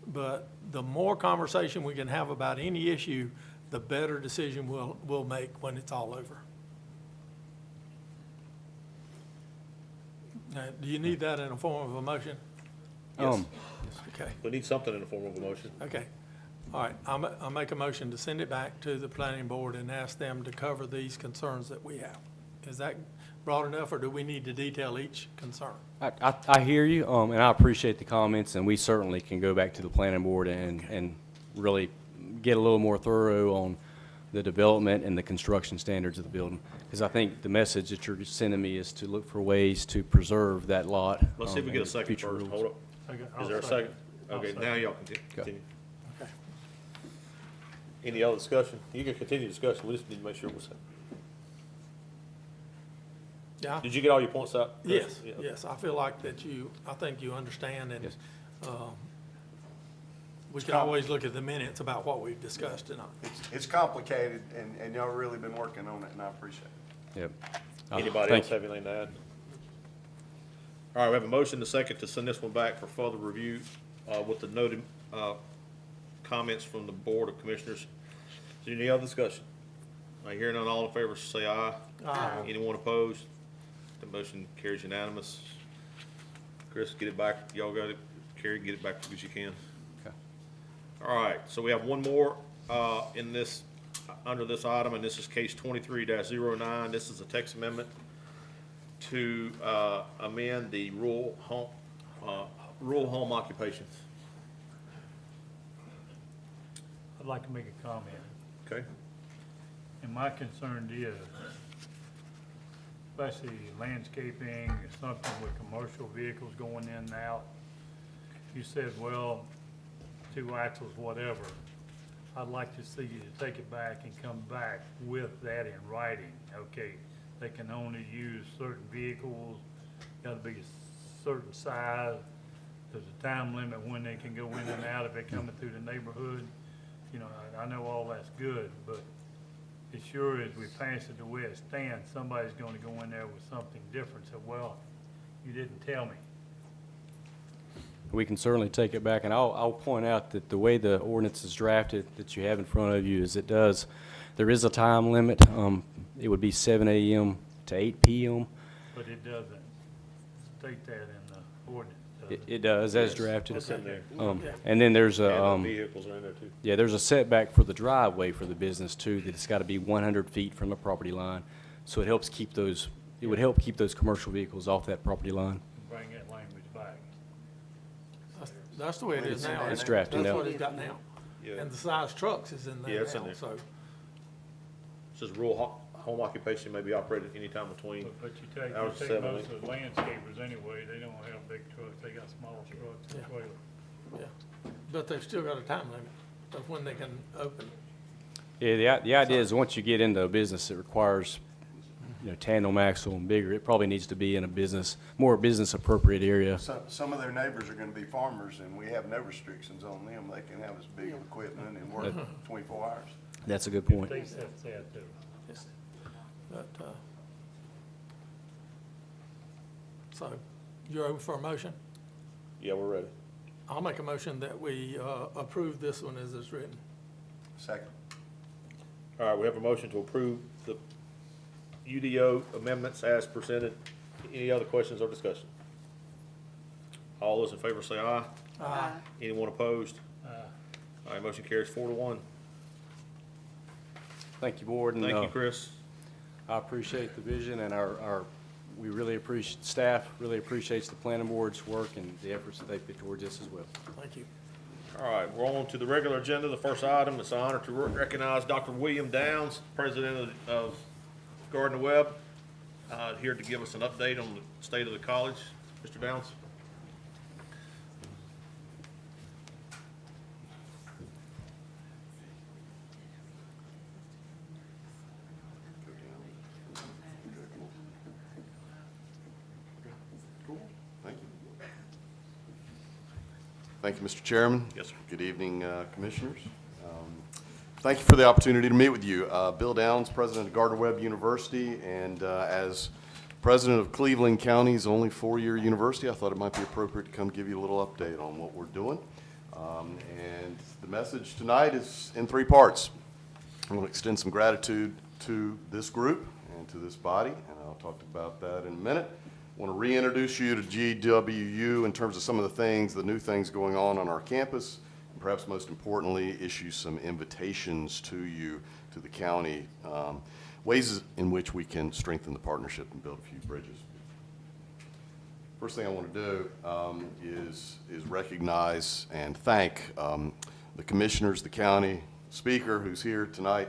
But the more conversation we can have about any issue, the better decision we'll make when it's all over. Now, do you need that in a form of a motion? Yes. Okay, We need something in the form of a motion. okay. All right, I'll make a motion to send it back to the planning board and ask them to cover these concerns that we have. Is that broad enough, or do we need to detail each concern? I hear you, and I appreciate the comments, and we certainly can go back to the planning board and really get a little more thorough on the development and the construction standards of the building. Because I think the message that you're sending me is to look for ways to preserve that lot. Let's see if we get a and second future first. rules. Hold up. I'll Is there a second. second? I'll Okay, second. now y'all can Okay. continue. Okay. Any other discussion? You can continue discussion. We just need to make sure we're set. Yeah? Did you get all your points out? Chris? Yes, Yeah. yes, I feel like that I think you understand, and Yes. we can always look at the minutes about what we've discussed tonight. It's complicated, and y'all really been working on it, and I appreciate it. Yep. Anybody Thank else you. have anything to add? All right, we have a motion, to second, to send this one back for further review, with the noted, comments from the Board of Commissioners. Is there any other discussion? I hear none, all in favor, say aye. Aye. Anyone opposed? The motion carries unanimous. Chris, get it back. Y'all got it. Carrie, get it back as quick as you can. Okay. All right, so we have one more in this, under this item, and this is case 23-09. This is a text amendment to amend the rural home occupations. I'd like to make a comment, Okay? and my concern is, especially landscaping or something with commercial vehicles going in and out. You said, well, 2 axles, whatever. I'd like to see you take it back and come back with that in writing, okay? They can only use certain vehicles, gotta be a certain size. There's a time limit when they can go in and out if they're coming through the neighborhood. You know, I know all that's good, but as sure as we pass it the way it stands, somebody's gonna go in there with something different. So, well, you didn't tell me. We can certainly take it back, and I'll point out that the way the ordinance is drafted that you have in front of you is there is a time limit. It would be 7 a.m. to 8 p.m. But it doesn't state that in the ordinance, does it? It does, as Yes, drafted. it's in there. And then there's And a, the vehicles are in there too. yeah, there's a setback for the driveway for the business too, that it's got to be 100 feet from the property line. So it helps keep those, it would help keep those commercial vehicles off that property line. Bring that language back. That's the way it is now. It's drafted That's now. what it's got now. Yeah. And the size trucks is in Yeah, there it's in now, there. so. It says rural home occupation may be operated anytime between. But you take Hours 7, most of the landscapers anyway, they don't have big trucks, they got small trucks and Yeah. trailers. Yeah, but they've still got a time limit of when they can open. Yeah, the idea is once you get into a business, it requires, tandem axle and bigger. It probably needs to be in a more business appropriate area. Some of their neighbors are gonna be farmers, and we have no restrictions on them. They can have as big of equipment and work 24 hours. That's a good point. They said that too. But, so, you're open for a motion? Yeah, we're ready. I'll make a motion that we approve this one as it's written. Second. All right, we have a motion to approve the UDO amendments as presented. Any other questions or discussion? All those in favor say aye. Aye. Anyone opposed? All right, motion carries 4-1. Thank you, Board. And, Thank you, Chris. I appreciate the vision, and we really appreciate, staff really appreciates the planning board's work and the efforts that they put towards this as well. Thank you. All right, we're on to the regular agenda. The first item, it's an honor to recognize Dr. William Downs, President of Gardner Webb, here to give us an update on the state of the college. Mr. Downs? Thank you. Thank you, Mr. Chairman. Yes, sir. Good evening, Commissioners. Thank you for the opportunity to meet with you. Bill Downs, President of Gardner Webb University, and as President of Cleveland County's only 4-year university, I thought it might be appropriate to come give you a little update on what we're doing. And the message tonight is in 3 parts. I want to extend some gratitude to this group and to this body, and I'll talk about that in a minute. I want to reintroduce you to GWU in terms of some of the things, the new things going on our campus, and perhaps most importantly, issue some invitations to you, to the county, ways in which we can strengthen the partnership and build a few bridges. First thing I want to do is recognize and thank the commissioners, the county speaker who's here tonight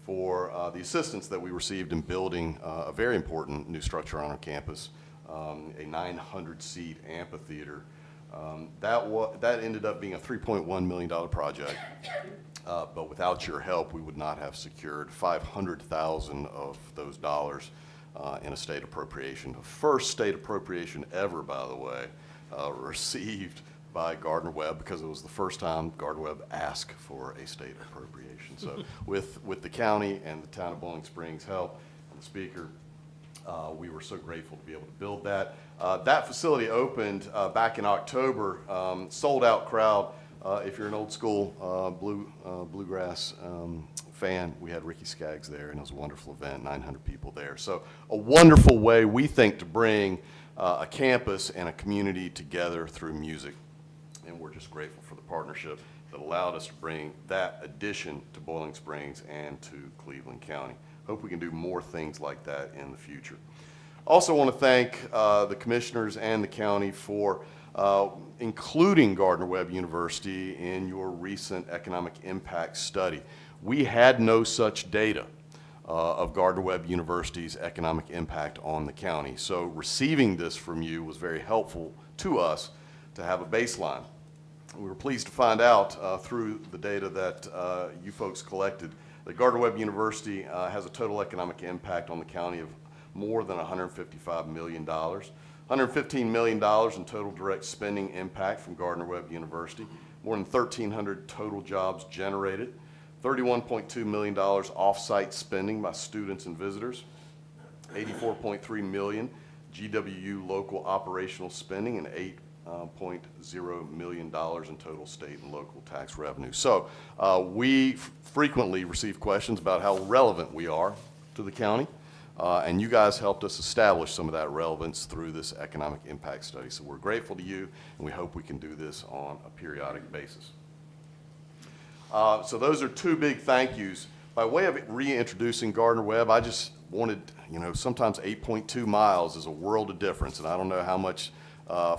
for the assistance that we received in building a very important new structure on our campus, a 900-seat amphitheater. That ended up being a $3.1 million project, but without your help, we would not have secured $500,000 of those dollars in a state appropriation. The first state appropriation ever, by the way, received by Gardner Webb, because it was the first time Gardner Webb asked for a state appropriation. So with the county and the town of Bowling Springs' help and the speaker, we were so grateful to be able to build that. That facility opened back in October, sold out crowd. If you're an old school bluegrass fan. We had Ricky Skaggs there, and it was a wonderful event, 900 people there. So a wonderful way, we think, to bring a campus and a community together through music. And we're just grateful for the partnership that allowed us to bring that addition to Boiling Springs and to Cleveland County. Hope we can do more things like that in the future. Also want to thank the commissioners and the county for including Gardner-Webb University in your recent economic impact study. We had no such data of Gardner-Webb University's economic impact on the county. So receiving this from you was very helpful to us to have a baseline. We were pleased to find out through the data that you folks collected that Gardner-Webb University has a total economic impact on the county of more than $155 million. $115 million in total direct spending impact from Gardner-Webb University, more than 1,300 total jobs generated, $31.2 million off-site spending by students and visitors, $84.3 million GWU local operational spending, and $8.0 million in total state and local tax revenue. So we frequently receive questions about how relevant we are to the county. And you guys helped us establish some of that relevance through this economic impact study. So we're grateful to you, and we hope we can do this on a periodic basis. So those are two big thank yous. By way of reintroducing Gardner-Webb, I just wanted, sometimes 8.2 miles is a world of difference, and I don't know how much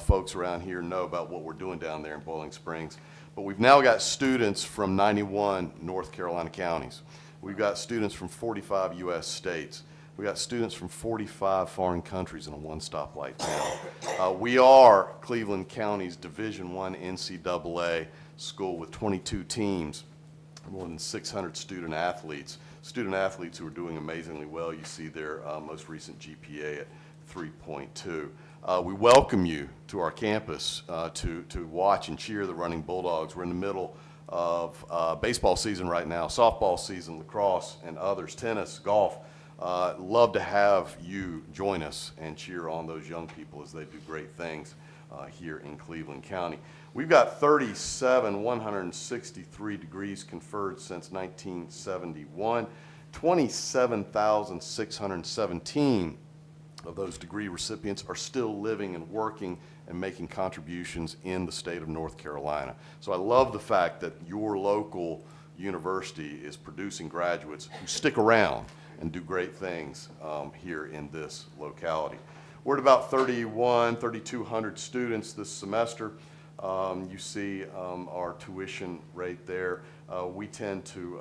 folks around here know about what we're doing down there in Boiling Springs. But we've now got students from 91 North Carolina counties. We've got students from 45 U.S. states. We got students from 45 foreign countries in a one-stoplight town. We are Cleveland County's Division I NCAA school with 22 teams, more than 600 student athletes who are doing amazingly well. You see their most recent GPA at 3.2. We welcome you to our campus to watch and cheer the Running Bulldogs. We're in the middle of baseball season right now, softball season, lacrosse, and others, tennis, golf. Love to have you join us and cheer on those young people as they do great things here in Cleveland County. We've got 163 degrees conferred since 1971. 27,617 of those degree recipients are still living and working and making contributions in the state of North Carolina. So I love the fact that your local university is producing graduates who stick around and do great things here in this locality. We're at about 3,200 students this semester. You see our tuition rate there. We tend to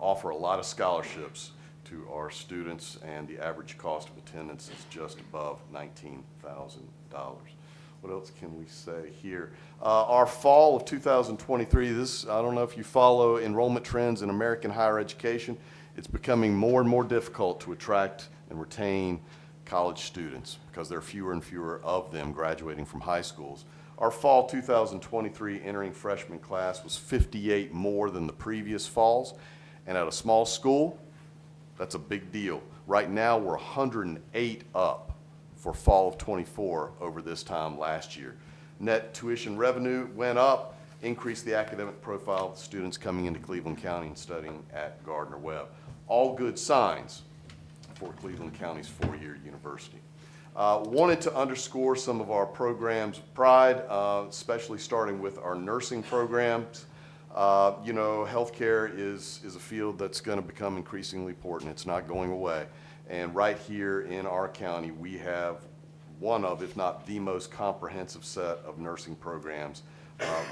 offer a lot of scholarships to our students, and the average cost of attendance is just above $19,000. What else can we say here? Our fall of 2023, I don't know if you follow enrollment trends in American higher education. It's becoming more and more difficult to attract and retain college students because there are fewer and fewer of them graduating from high schools. Our fall 2023 entering freshman class was 58 more than the previous falls, and at a small school, that's a big deal. Right now, we're 108 up for fall of 24 over this time last year. Net tuition revenue went up, increased the academic profile of the students coming into Cleveland County and studying at Gardner-Webb. All good signs for Cleveland County's four-year university. Wanted to underscore some of our programs of pride, especially starting with our nursing programs. Healthcare is a field that's going to become increasingly important. It's not going away. And right here in our county, we have one of, if not the most comprehensive set of nursing programs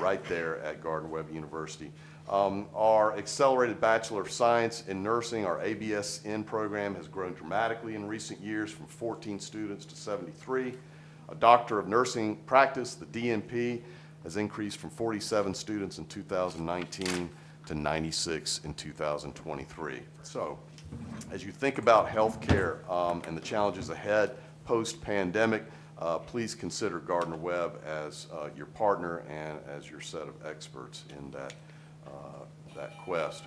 right there at Gardner-Webb University. Our Accelerated Bachelor of Science in Nursing, our ABSN program, has grown dramatically in recent years from 14 students to 73. A Doctor of Nursing Practice, the DNP, has increased from 47 students in 2019 to 96 in 2023. So, as you think about healthcare and the challenges ahead post-pandemic, please consider Gardner-Webb as your partner and as your set of experts in that quest.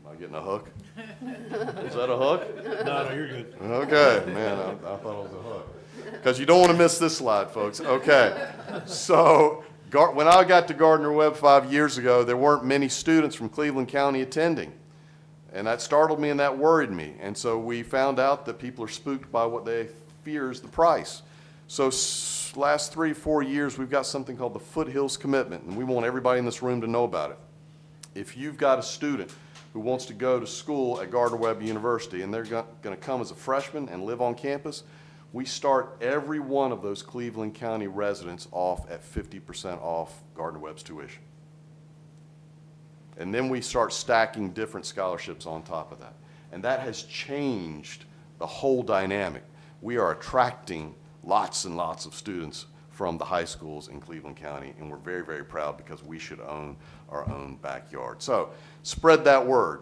Am I getting a hook? Is that a hook? No, you're good. Okay, man, I thought it was a hook. Because you don't want to miss this slide, folks. Okay, so When I got to Gardner-Webb 5 years ago, there weren't many students from Cleveland County attending. And that startled me and that worried me. And so we found out that people are spooked by what they fear is the price. So last 3-4 years, we've got something called the Foothills Commitment, and we want everybody in this room to know about it. If you've got a student who wants to go to school at Gardner-Webb University and they're going to come as a freshman and live on campus, we start every one of those Cleveland County residents off at 50% off Gardner-Webb's tuition. And then we start stacking different scholarships on top of that. And that has changed the whole dynamic. We are attracting lots and lots of students from the high schools in Cleveland County, and we're very, very proud because we should own our own backyard. So spread that word.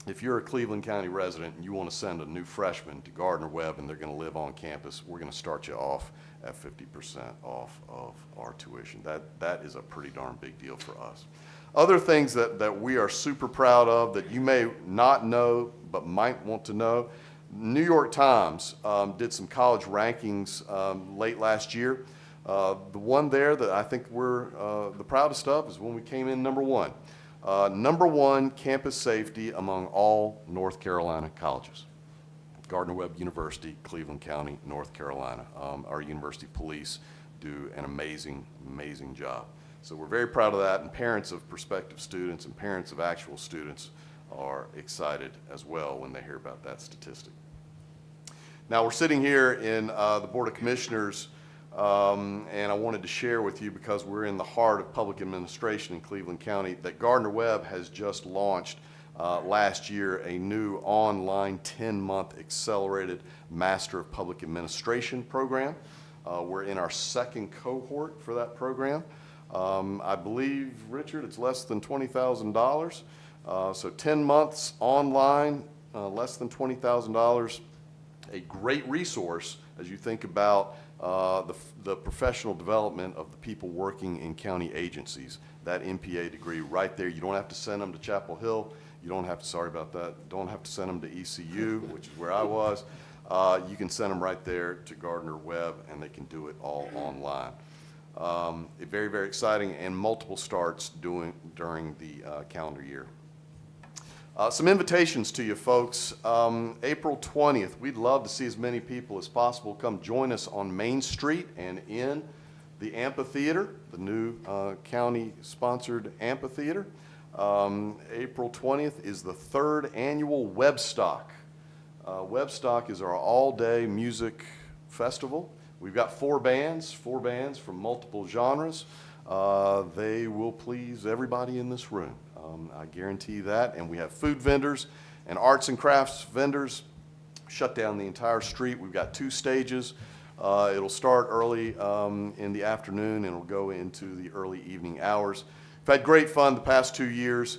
If you're a Cleveland County resident and you want to send a new freshman to Gardner-Webb and they're going to live on campus, we're going to start you off at 50% off of our tuition. That is a pretty darn big deal for us. Other things that we are super proud of that you may not know but might want to know, New York Times did some college rankings late last year. The one there that I think we're the proudest of is when we came in number one. Number one, campus safety among all North Carolina colleges. Gardner-Webb University, Cleveland County, North Carolina. Our university police do an amazing, amazing job. So we're very proud of that, and parents of prospective students and parents of actual students are excited as well when they hear about that statistic. Now we're sitting here in the Board of Commissioners, and I wanted to share with you, because we're in the heart of public administration in Cleveland County, that Gardner-Webb has just launched last year a new online 10-month accelerated Master of Public Administration program. We're in our second cohort for that program. I believe, Richard, it's less than $20,000. So 10 months online, less than $20,000. A great resource as you think about the professional development of the people working in county agencies. That MPA degree right there. You don't have to send them to Chapel Hill. You don't have to, sorry about that, don't have to send them to ECU, which is where I was. You can send them right there to Gardner-Webb, and they can do it all online. Very, very exciting, and multiple starts during the calendar year. Some invitations to you folks. April 20th, we'd love to see as many people as possible come join us on Main Street and in the amphitheater, the new county-sponsored amphitheater. April 20th is the 3rd annual Webstock. Webstock is our all-day music festival. We've got four bands from multiple genres. They will please everybody in this room. I guarantee that. And we have food vendors and arts and crafts vendors. Shut down the entire street. We've got 2 stages. It'll start early in the afternoon and it'll go into the early evening hours. We've had great fun the past 2 years.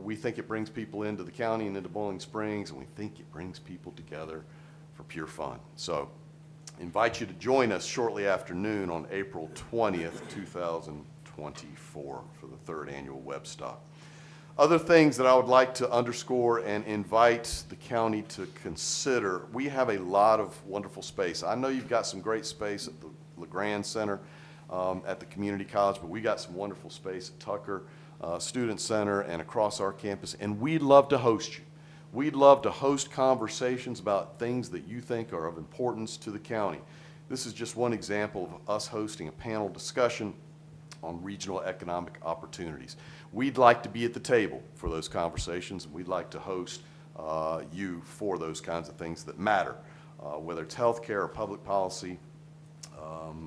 We think it brings people into the county and into Boiling Springs, and we think it brings people together for pure fun. So invite you to join us shortly after noon on April 20th, 2024 for the 3rd annual Webstock. Other things that I would like to underscore and invite the county to consider, we have a lot of wonderful space. I know you've got some great space at the LeGrand Center at the community college, but we got some wonderful space at Tucker Student Center and across our campus, and we'd love to host you. We'd love to host conversations about things that you think are of importance to the county. This is just one example of us hosting a panel discussion on regional economic opportunities. We'd like to be at the table for those conversations, and we'd like to host you for those kinds of things that matter, whether it's healthcare or public policy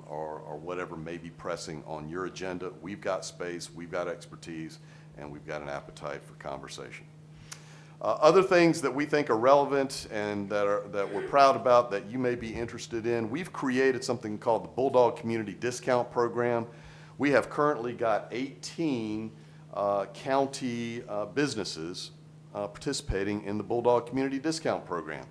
or whatever may be pressing on your agenda. We've got space, we've got expertise, and we've got an appetite for conversation. Other things that we think are relevant and that we're proud about that you may be interested in, we've created something called the Bulldog Community Discount Program. We have currently got 18 county businesses participating in the Bulldog Community Discount Program.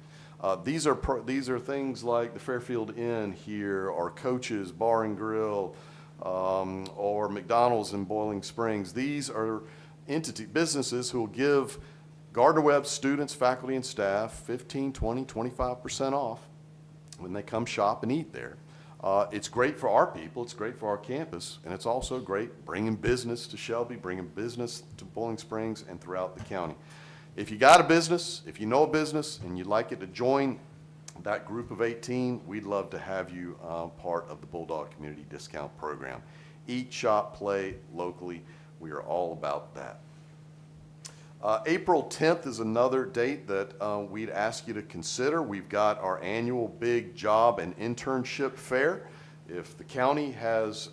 These are things like the Fairfield Inn here, or Coach's Bar and Grill, or McDonald's in Boiling Springs. These are businesses who will give Gardner-Webb students, faculty, and staff 15, 20, 25% off when they come shop and eat there. It's great for our people, it's great for our campus, and it's also great bringing business to Shelby, bringing business to Bowling Springs and throughout the county. If you got a business, if you know a business and you'd like it to join that group of 18, we'd love to have you part of the Bulldog Community Discount Program. Eat, shop, play locally. We are all about that. April 10th is another date that we'd ask you to consider. We've got our annual big job and internship fair. If the county has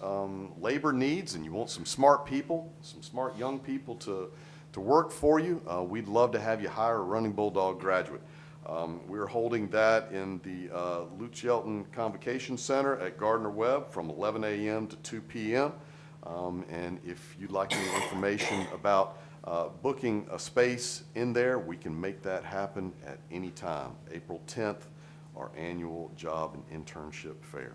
labor needs and you want some smart people, some smart young people to work for you, we'd love to have you hire a Running Bulldog graduate. We're holding that in the Lutz Shelton Convocation Center at Gardner Webb from 11 a.m. to 2 p.m. And if you'd like any information about booking a space in there, we can make that happen at any time. April 10th, our annual job and internship fair.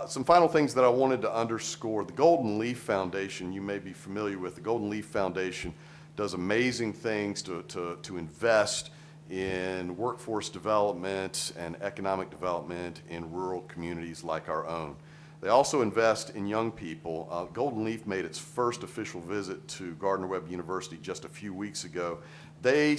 Some final things that I wanted to underscore. The Golden Leaf Foundation, you may be familiar with. The Golden Leaf Foundation does amazing things to invest in workforce development and economic development in rural communities like our own. They also invest in young people. Golden Leaf made its first official visit to Gardner Webb University just a few weeks ago. They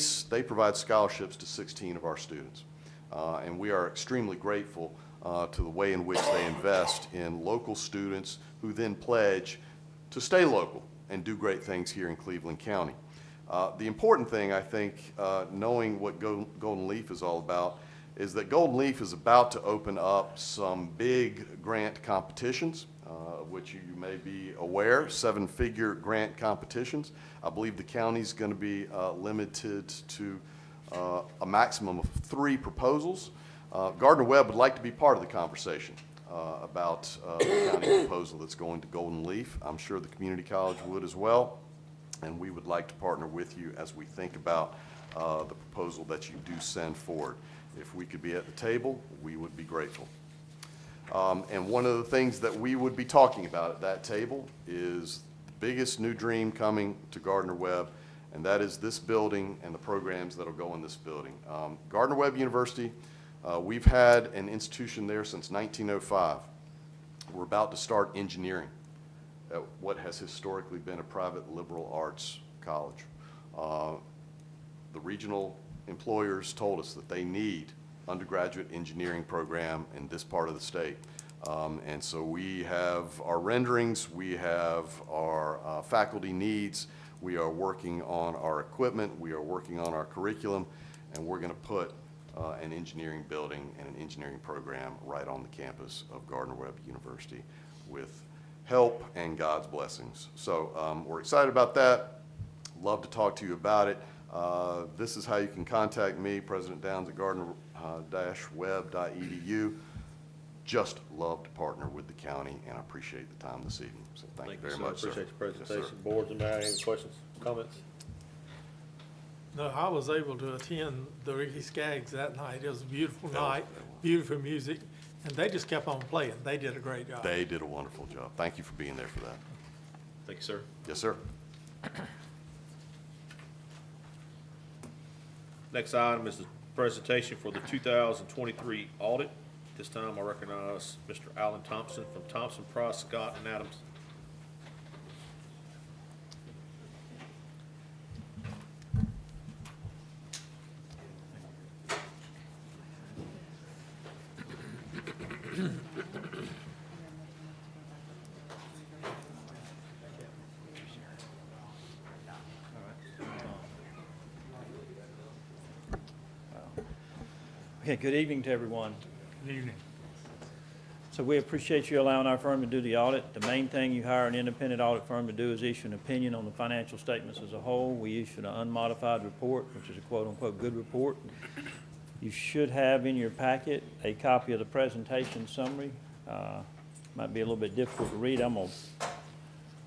provide scholarships to 16 of our students. And we are extremely grateful to the way in which they invest in local students who then pledge to stay local and do great things here in Cleveland County. The important thing, I think, knowing what Golden Leaf is all about, is that Golden Leaf is about to open up some big grant competitions, which you may be aware, 7-figure grant competitions. I believe the county's going to be limited to a maximum of 3 proposals. Gardner Webb would like to be part of the conversation about the county proposal that's going to Golden Leaf. I'm sure the community college would as well, and we would like to partner with you as we think about the proposal that you do send forward. If we could be at the table, we would be grateful. And one of the things that we would be talking about at that table is the biggest new dream coming to Gardner Webb, and that is this building and the programs that will go in this building. Gardner Webb University, we've had an institution there since 1905. We're about to start engineering at what has historically been a private liberal arts college. The regional employers told us that they need undergraduate engineering program in this part of the state. And so we have our renderings, we have our faculty needs, we are working on our equipment, we are working on our curriculum, and we're going to put an engineering building and an engineering program right on the campus of Gardner Webb University with help and God's blessings. So we're excited about that. Love to talk to you about it. This is how you can contact me, President Downs at gardner-webb.edu. Just love to partner with the county, and I appreciate the time this evening. So thank you very much, sir. Appreciate your Yes, presentation. sir. Boards and Mayor, any questions, comments? No, I was able to attend the Ricky Skaggs that night. It was a beautiful That was- night, beautiful music, and they just kept on playing. They did a great job. They did a wonderful job. Thank you for being there for that. Thank you, sir. Yes, sir. Next item is the presentation for the 2023 audit. This time I recognize Mr. Alan Thompson from Thompson, Price, Scott, and Adams. Okay, good evening to everyone. Good evening. So we appreciate you allowing our firm to do the audit. The main thing you hire an independent audit firm to do is issue an opinion on the financial statements as a whole. We issued an unmodified report, which is a quote-unquote good report. You should have in your packet a copy of the presentation summary. Might be a little bit difficult to read. I'm going to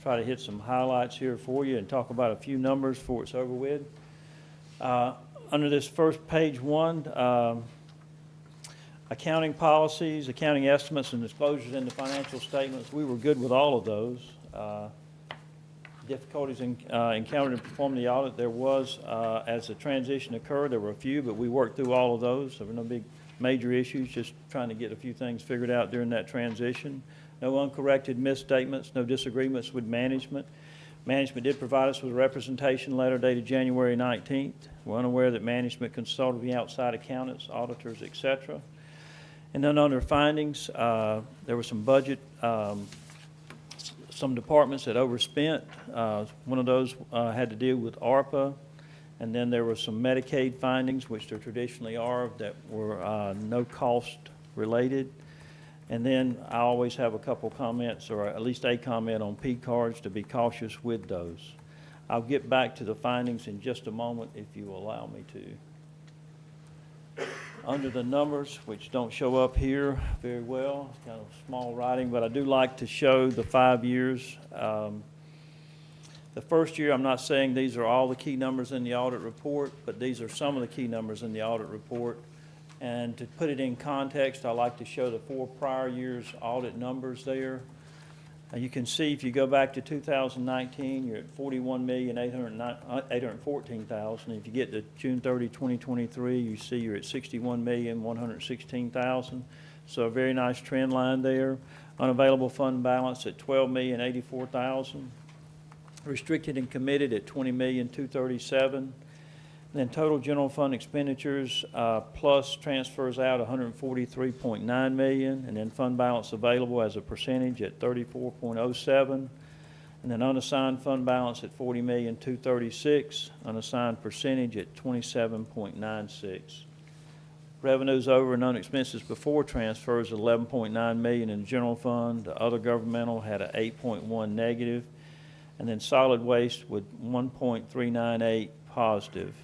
try to hit some highlights here for you and talk about a few numbers before it's over with. Under this first page 1, accounting policies, accounting estimates, and disclosures in the financial statements, we were good with all of those. Difficulties encountered in performing the audit, there was, as the transition occurred, there were a few, but we worked through all of those. There were no big major issues, just trying to get a few things figured out during that transition. No uncorrected misstatements, no disagreements with management. Management did provide us with a representation letter dated January 19th. We're unaware that management consulted the outside accountants, auditors, et cetera. And then under findings, there were some budget, some departments that overspent. One of those had to deal with ARPA. And then there were some Medicaid findings, which there traditionally are, that were no cost related. And then I always have a couple comments, or at least a comment on P cards, to be cautious with those. I'll get back to the findings in just a moment if you will allow me to. Under the numbers, which don't show up here very well, kind of small writing, but I do like to show the 5 years. The first year, I'm not saying these are all the key numbers in the audit report, but these are some of the key numbers in the audit report. And to put it in context, I like to show the 4 prior years' audit numbers there. You can see if you go back to 2019, you're at $41,814,000. If you get to June 30, 2023, you see you're at $61,116,000. So a very nice trend line there. Unavailable fund balance at $12,084,000. Restricted and committed at $20,237,000. Then total general fund expenditures plus transfers out $143.9 million, and then fund balance available as a percentage at 34.07, and then unassigned fund balance at $40,236,000, unassigned percentage at 27.96. Revenues over and unexpenses before transfers $11.9 million in the general fund. The other governmental had an 8.1 negative, and then solid waste with 1.398 positive.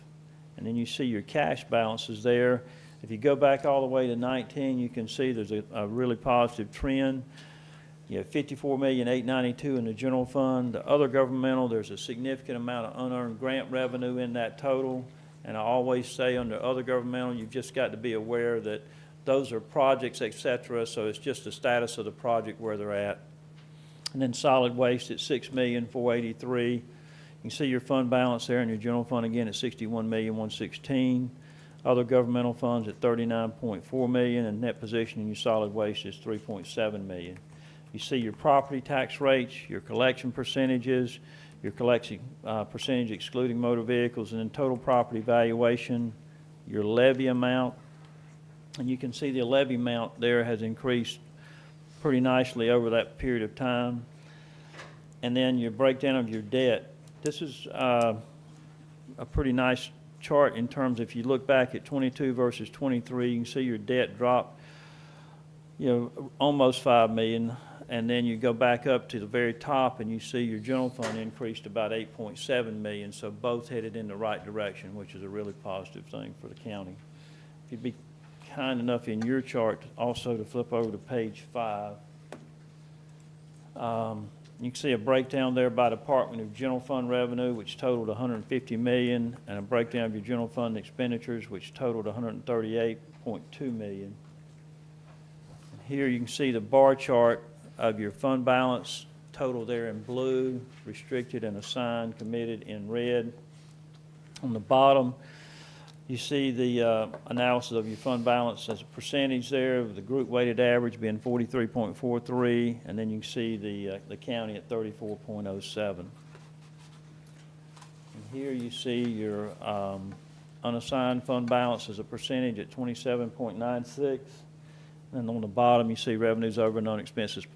And then you see your cash balances there. If you go back all the way to 19, you can see there's a really positive trend. You have $54,892,000 in the general fund. The other governmental, there's a significant amount of unearned grant revenue in that total. And I always say under other governmental, you've just got to be aware that those are projects, et cetera, so it's just the status of the project where they're at. And then solid waste at $6,483,000. You can see your fund balance there, and your general fund again at $61,116,000. Other governmental funds at $39.4 million, and net position in your solid waste is $3.7 million. You see your property tax rates, your collection percentages, your collection percentage excluding motor vehicles, and then total property valuation, your levy amount. And you can see the levy amount there has increased pretty nicely over that period of time. And then your breakdown of your debt. This is a pretty nice chart in terms of if you look back at 22 versus 23, you can see your debt drop, almost $5 million, and then you go back up to the very top and you see your general fund increased about $8.7 million, so both headed in the right direction, which is a really positive thing for the county. If you'd be kind enough in your chart also to flip over to page 5. You can see a breakdown there by department of general fund revenue, which totaled $150 million, and a breakdown of your general fund expenditures, which totaled $138.2 million. Here you can see the bar chart of your fund balance total there in blue, restricted and assigned, committed in red. On the bottom, you see the analysis of your fund balance as a percentage there, of the group weighted average being 43.43, and then you can see the county at 34.07. And here you see your unassigned fund balance as a percentage at 27.96. And on the bottom, you see revenues over and expenses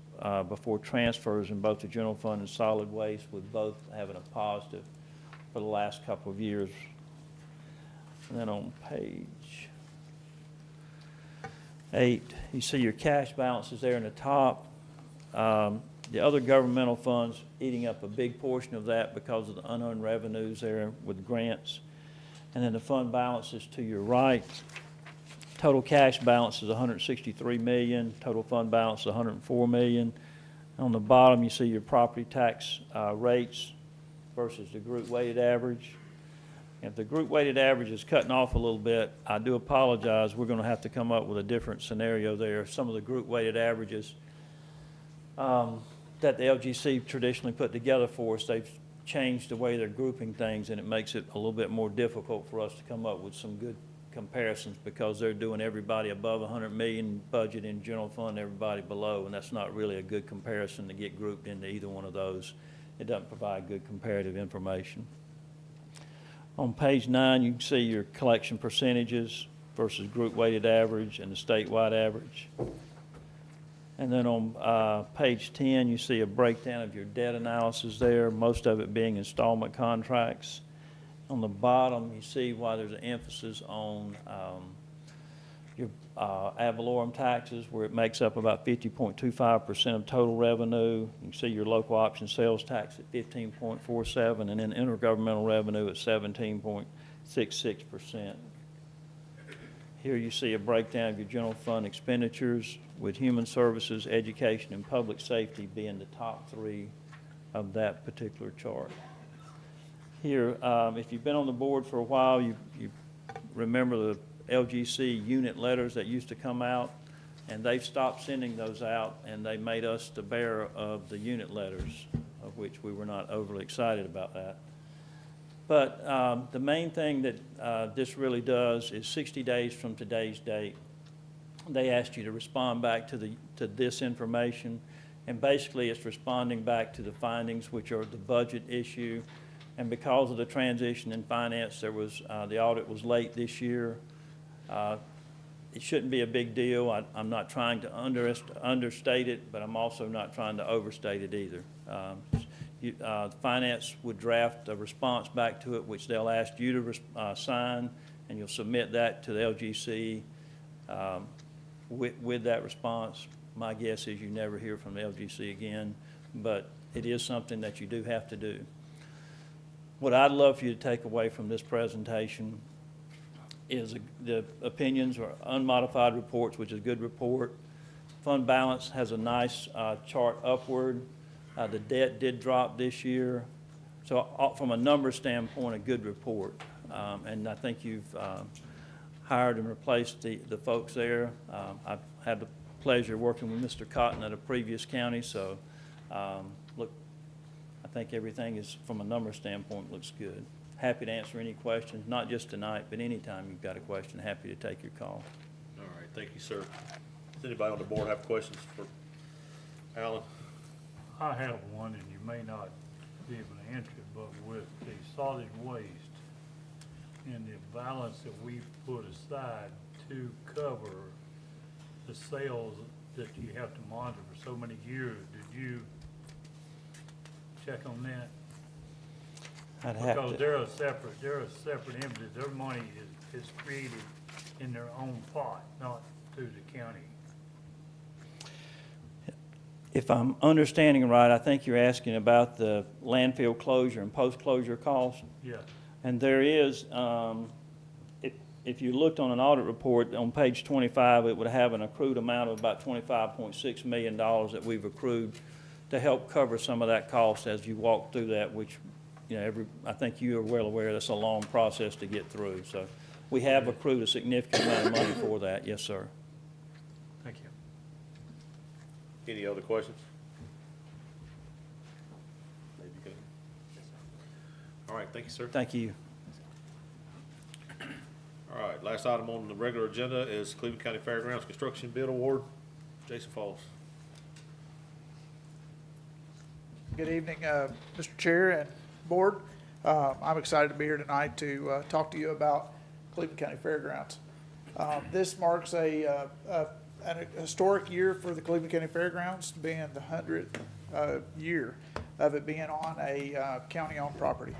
before transfers in both the general fund and solid waste, with both having a positive for the last couple of years. And then on page 8, you see your cash balances there in the top. The other governmental funds eating up a big portion of that because of the unearned revenues there with grants. And then the fund balances to your right. Total cash balance is $163 million. Total fund balance is $104 million. On the bottom, you see your property tax rates versus the group weighted average. If the group weighted average is cutting off a little bit, I do apologize. We're going to have to come up with a different scenario there. Some of the group weighted averages that the LGC traditionally put together for us, they've changed the way they're grouping things, and it makes it a little bit more difficult for us to come up with some good comparisons because they're doing everybody above 100 million budget in general fund, everybody below, and that's not really a good comparison to get grouped into either one of those. It doesn't provide good comparative information. On page 9, you can see your collection percentages versus group weighted average and the statewide average. And then on page 10, you see a breakdown of your debt analysis there, most of it being installment contracts. On the bottom, you see why there's an emphasis on your ad valorem taxes, where it makes up about 50.25% of total revenue. You can see your local option sales tax at 15.47%, and then intergovernmental revenue at 17.66%. Here you see a breakdown of your general fund expenditures, with human services, education, and public safety being the top 3 of that particular chart. Here, if you've been on the board for a while, you remember the LGC unit letters that used to come out, and they've stopped sending those out, and they made us the bearer of the unit letters, of which we were not overly excited about that. But the main thing that this really does is 60 days from today's date, they asked you to respond back to this information, and basically it's responding back to the findings, which are the budget issue. And because of the transition in finance, there was the audit was late this year. It shouldn't be a big deal. I'm not trying to understate it, but I'm also not trying to overstate it either. Finance would draft a response back to it, which they'll ask you to sign, and you'll submit that to the LGC with that response. My guess is you never hear from the LGC again, but it is something that you do have to do. What I'd love for you to take away from this presentation is the opinions or unmodified reports, which is a good report. Fund balance has a nice chart upward. The debt did drop this year. So from a number standpoint, a good report. And I think you've hired and replaced the folks there. I've had the pleasure of working with Mr. Cotton at a previous county, so look, I think everything is, from a number standpoint, looks good. Happy to answer any questions, not just tonight, but anytime you've got a question, happy to take your call. All right, thank you, sir. Does anybody on the board have questions for Alan? I have one, and you may not be able to answer it, but with the solid waste and the balance that we put aside to cover the sales that you have to monitor for so many years, did you check on that? I'd have Because to, they're a separate entity. Their money is created in their own pot, not through the county. if I'm understanding right, I think you're asking about the landfill closure and post-closure costs. Yeah. And there is, if you looked on an audit report on page 25, it would have an accrued amount of about $25.6 million that we've accrued to help cover some of that cost as you walk through that, which, you know, I think you are well aware that's a long process to get through. So we have accrued a significant amount of money for that, yes, sir. Thank you. Any other questions? Maybe you can. All right, thank you, sir. Thank you. All right, last item on the regular agenda is Cleveland County Fairgrounds Construction Bid Award. Jason Falls. Good evening, Mr. Chair and Board. I'm excited to be here tonight to talk to you about Cleveland County Fairgrounds. This marks an historic year for the Cleveland County Fairgrounds, being the 100th year of it being on a county-owned property.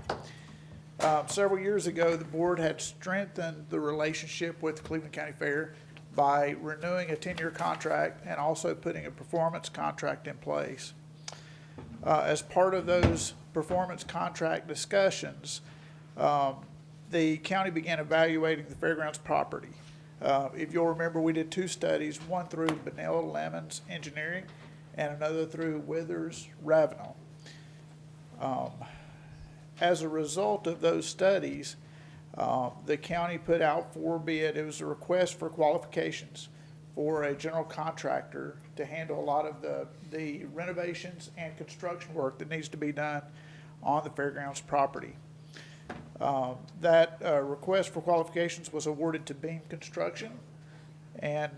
Several years ago, the board had strengthened the relationship with the Cleveland County Fair by renewing a 10-year contract and also putting a performance contract in place. As part of those performance contract discussions, the county began evaluating the fairgrounds property. If you'll remember, we did two studies, one through Benell Lemons Engineering and another through Withers Ravenel. As a result of those studies, the county put out for bid, it was a request for qualifications for a general contractor to handle a lot of the renovations and construction work that needs to be done on the fairgrounds property. That request for qualifications was awarded to Beam Construction, and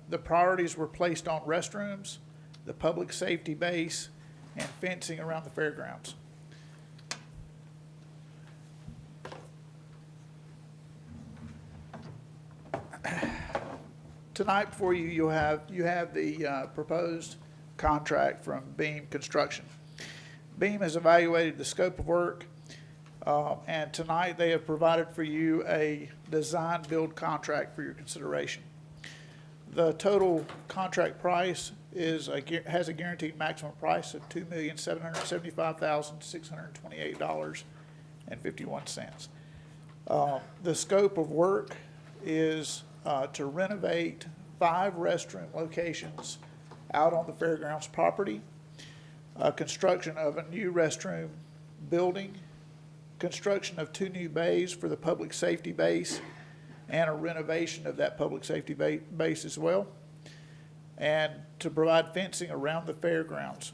the priorities were placed on restrooms, the public safety base, and fencing around the fairgrounds. Tonight before you, you have the proposed contract from Beam Construction. Beam has evaluated the scope of work, and tonight they have provided for you a design-build contract for your consideration. The total contract price has a guaranteed maximum price of $2,775,628.51. The scope of work is to renovate 5 restroom locations out on the fairgrounds property, construction of a new restroom building, construction of 2 new bays for the public safety base, and a renovation of that public safety base as well, and to provide fencing around the fairgrounds.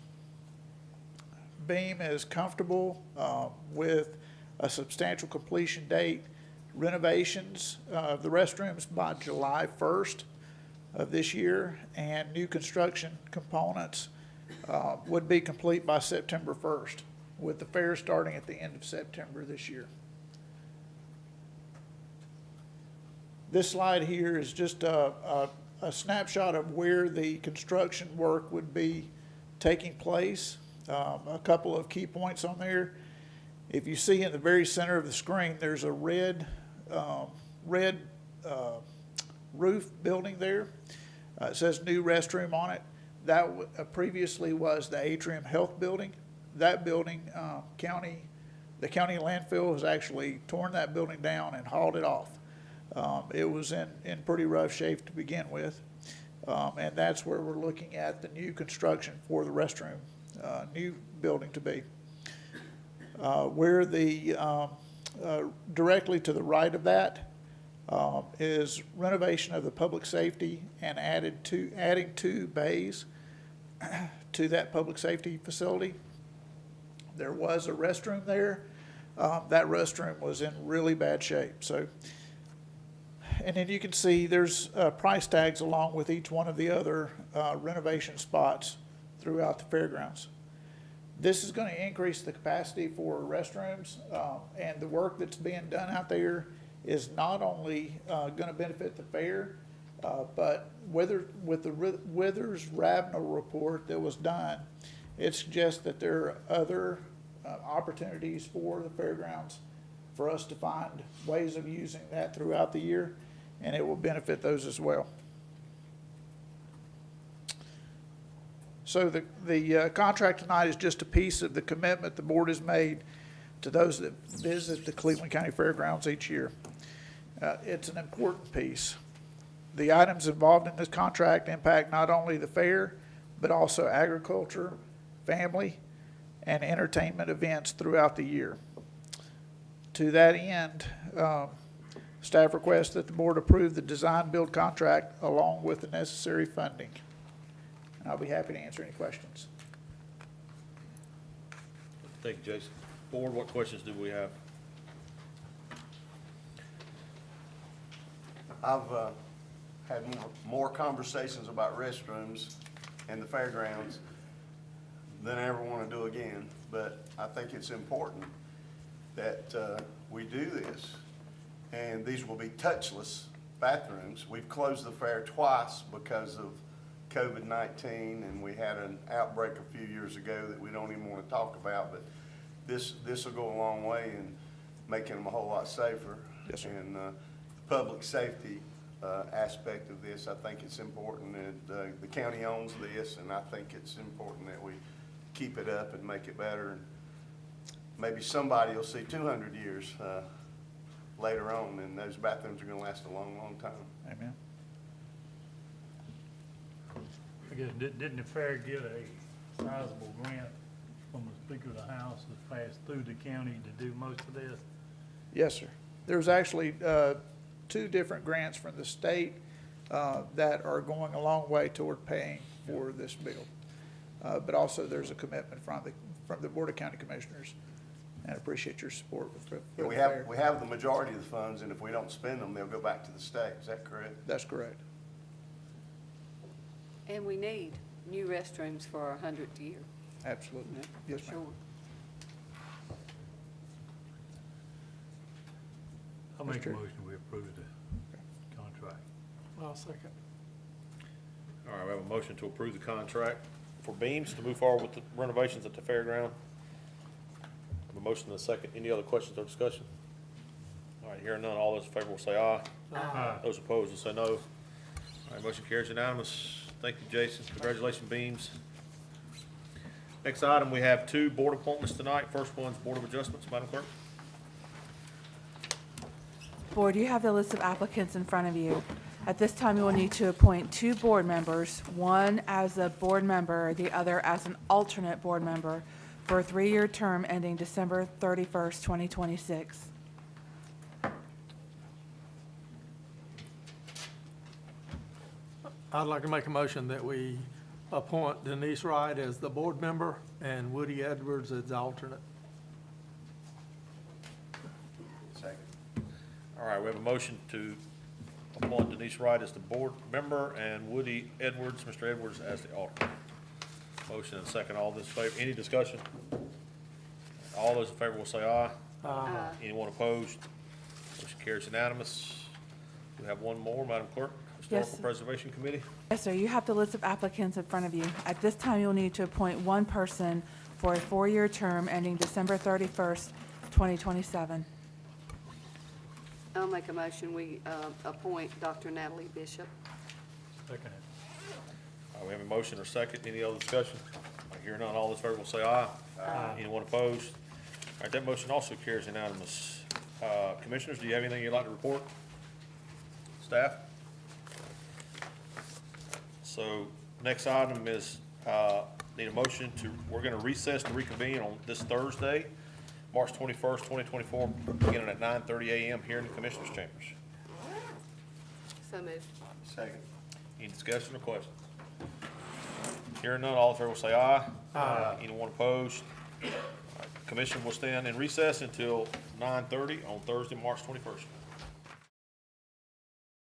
Beam is comfortable with a substantial completion date, renovations of the restrooms by July 1st of this year, and new construction components would be complete by September 1st, with the fair starting at the end of September this year. This slide here is just a snapshot of where the construction work would be taking place. A couple of key points on there. If you see in the very center of the screen, there's a red roof building there. It says new restroom on it. That previously was the Atrium Health Building. That building, the county landfill has actually torn that building down and hauled it off. It was in pretty rough shape to begin with, and that's where we're looking at the new construction for the restroom, new building to be. Where the directly to the right of that is renovation of the public safety and adding 2 bays to that public safety facility. There was a restroom there. That restroom was in really bad shape. So, and then you can see there's price tags along with each one of the other renovation spots throughout the fairgrounds. This is going to increase the capacity for restrooms, and the work that's being done out there is not only going to benefit the fair, but with the Withers-Ravno report that was done, it suggests that there are other opportunities for the fairgrounds for us to find ways of using that throughout the year, and it will benefit those as well. So the contract tonight is just a piece of the commitment the board has made to those that visit the Cleveland County Fairgrounds each year. It's an important piece. The items involved in this contract impact not only the fair, but also agriculture, family, and entertainment events throughout the year. To that end, staff requests that the board approve the design-build contract along with the necessary funding. And I'll be happy to answer any questions. Thank you, Jason. Board, what questions do we have? I've had more conversations about restrooms and the fairgrounds than I ever want to do again, but I think it's important that we do this. And these will be touchless bathrooms. We've closed the fair twice because of COVID-19, and we had an outbreak a few years ago that we don't even want to talk about, but this will go a long way in making them a whole lot safer. Yes, sir. And public safety aspect of this, I think it's important that the county owns this, and I think it's important that we keep it up and make it better. And maybe somebody will see 200 years later on, and those bathrooms are going to last a long, long time. Amen. I guess, didn't the fair get a sizable grant from the Speaker of the House that passed through the county to do most of this? Yes, sir. There's actually 2 different grants from the state that are going a long way toward paying for this bill. But also there's a commitment from the Board of County Commissioners and appreciate your support with the Yeah, fair. we have the majority of the funds, and if we don't spend them, they'll go back to the state. Is that correct? That's correct. And we need new restrooms for our 100th year. Absolutely. Yes, ma'am. Sure. I'll Mr. make a Chair. motion, we approve the contract. I'll second. All right, we have a motion to approve the contract for Beams to move forward with the renovations at the fairground. A motion and a second. Any other questions or discussion? All right, hearing none, all those in favor will say aye. Aye. Those opposed will say no. All right, motion carries unanimous. Thank you, Jason. Congratulations, Beams. Next item, we have 2 board appointments tonight. First one's Board of Adjustments. Madam Clerk? Board, you have the list of applicants in front of you. At this time, you will need to appoint 2 board members, one as a board member, the other as an alternate board member, for a 3-year term ending December 31st, 2026. I'd like to make a motion that we appoint Denise Wright as the board member and Woody Edwards as the alternate. Second. All right, we have a motion to appoint Denise Wright as the board member and Woody Edwards, Mr. Edwards, as the alternate. Motion and second. All those in favor, any discussion? All those in favor will say aye. Aye. Anyone opposed? Motion carries unanimous. We have one more, Madam Clerk. Yes. Historical Preservation Committee. Yes, sir, you have the list of applicants in front of you. At this time, you'll need to appoint one person for a 4-year term ending December 31st, 2027. I'll make a motion, we appoint Dr. Natalie Bishop. Second. We have a motion or second. Any other discussion? I hear none. All those in favor will say aye. Aye. Anyone opposed? All right, that motion also carries unanimous. Commissioners, do you have anything you'd like to report? Staff? So, next item is, need a motion to, we're gonna recess to reconvene on this Thursday, March 21st, 2024, beginning at 9:30 a.m. here in the Commissioners' Chambers. So moved. Second. Any discussion or questions? Hearing none, all in favor will say aye. Aye. Anyone opposed? All right, Commission will stand in recess until 9:30 on Thursday, March 21st.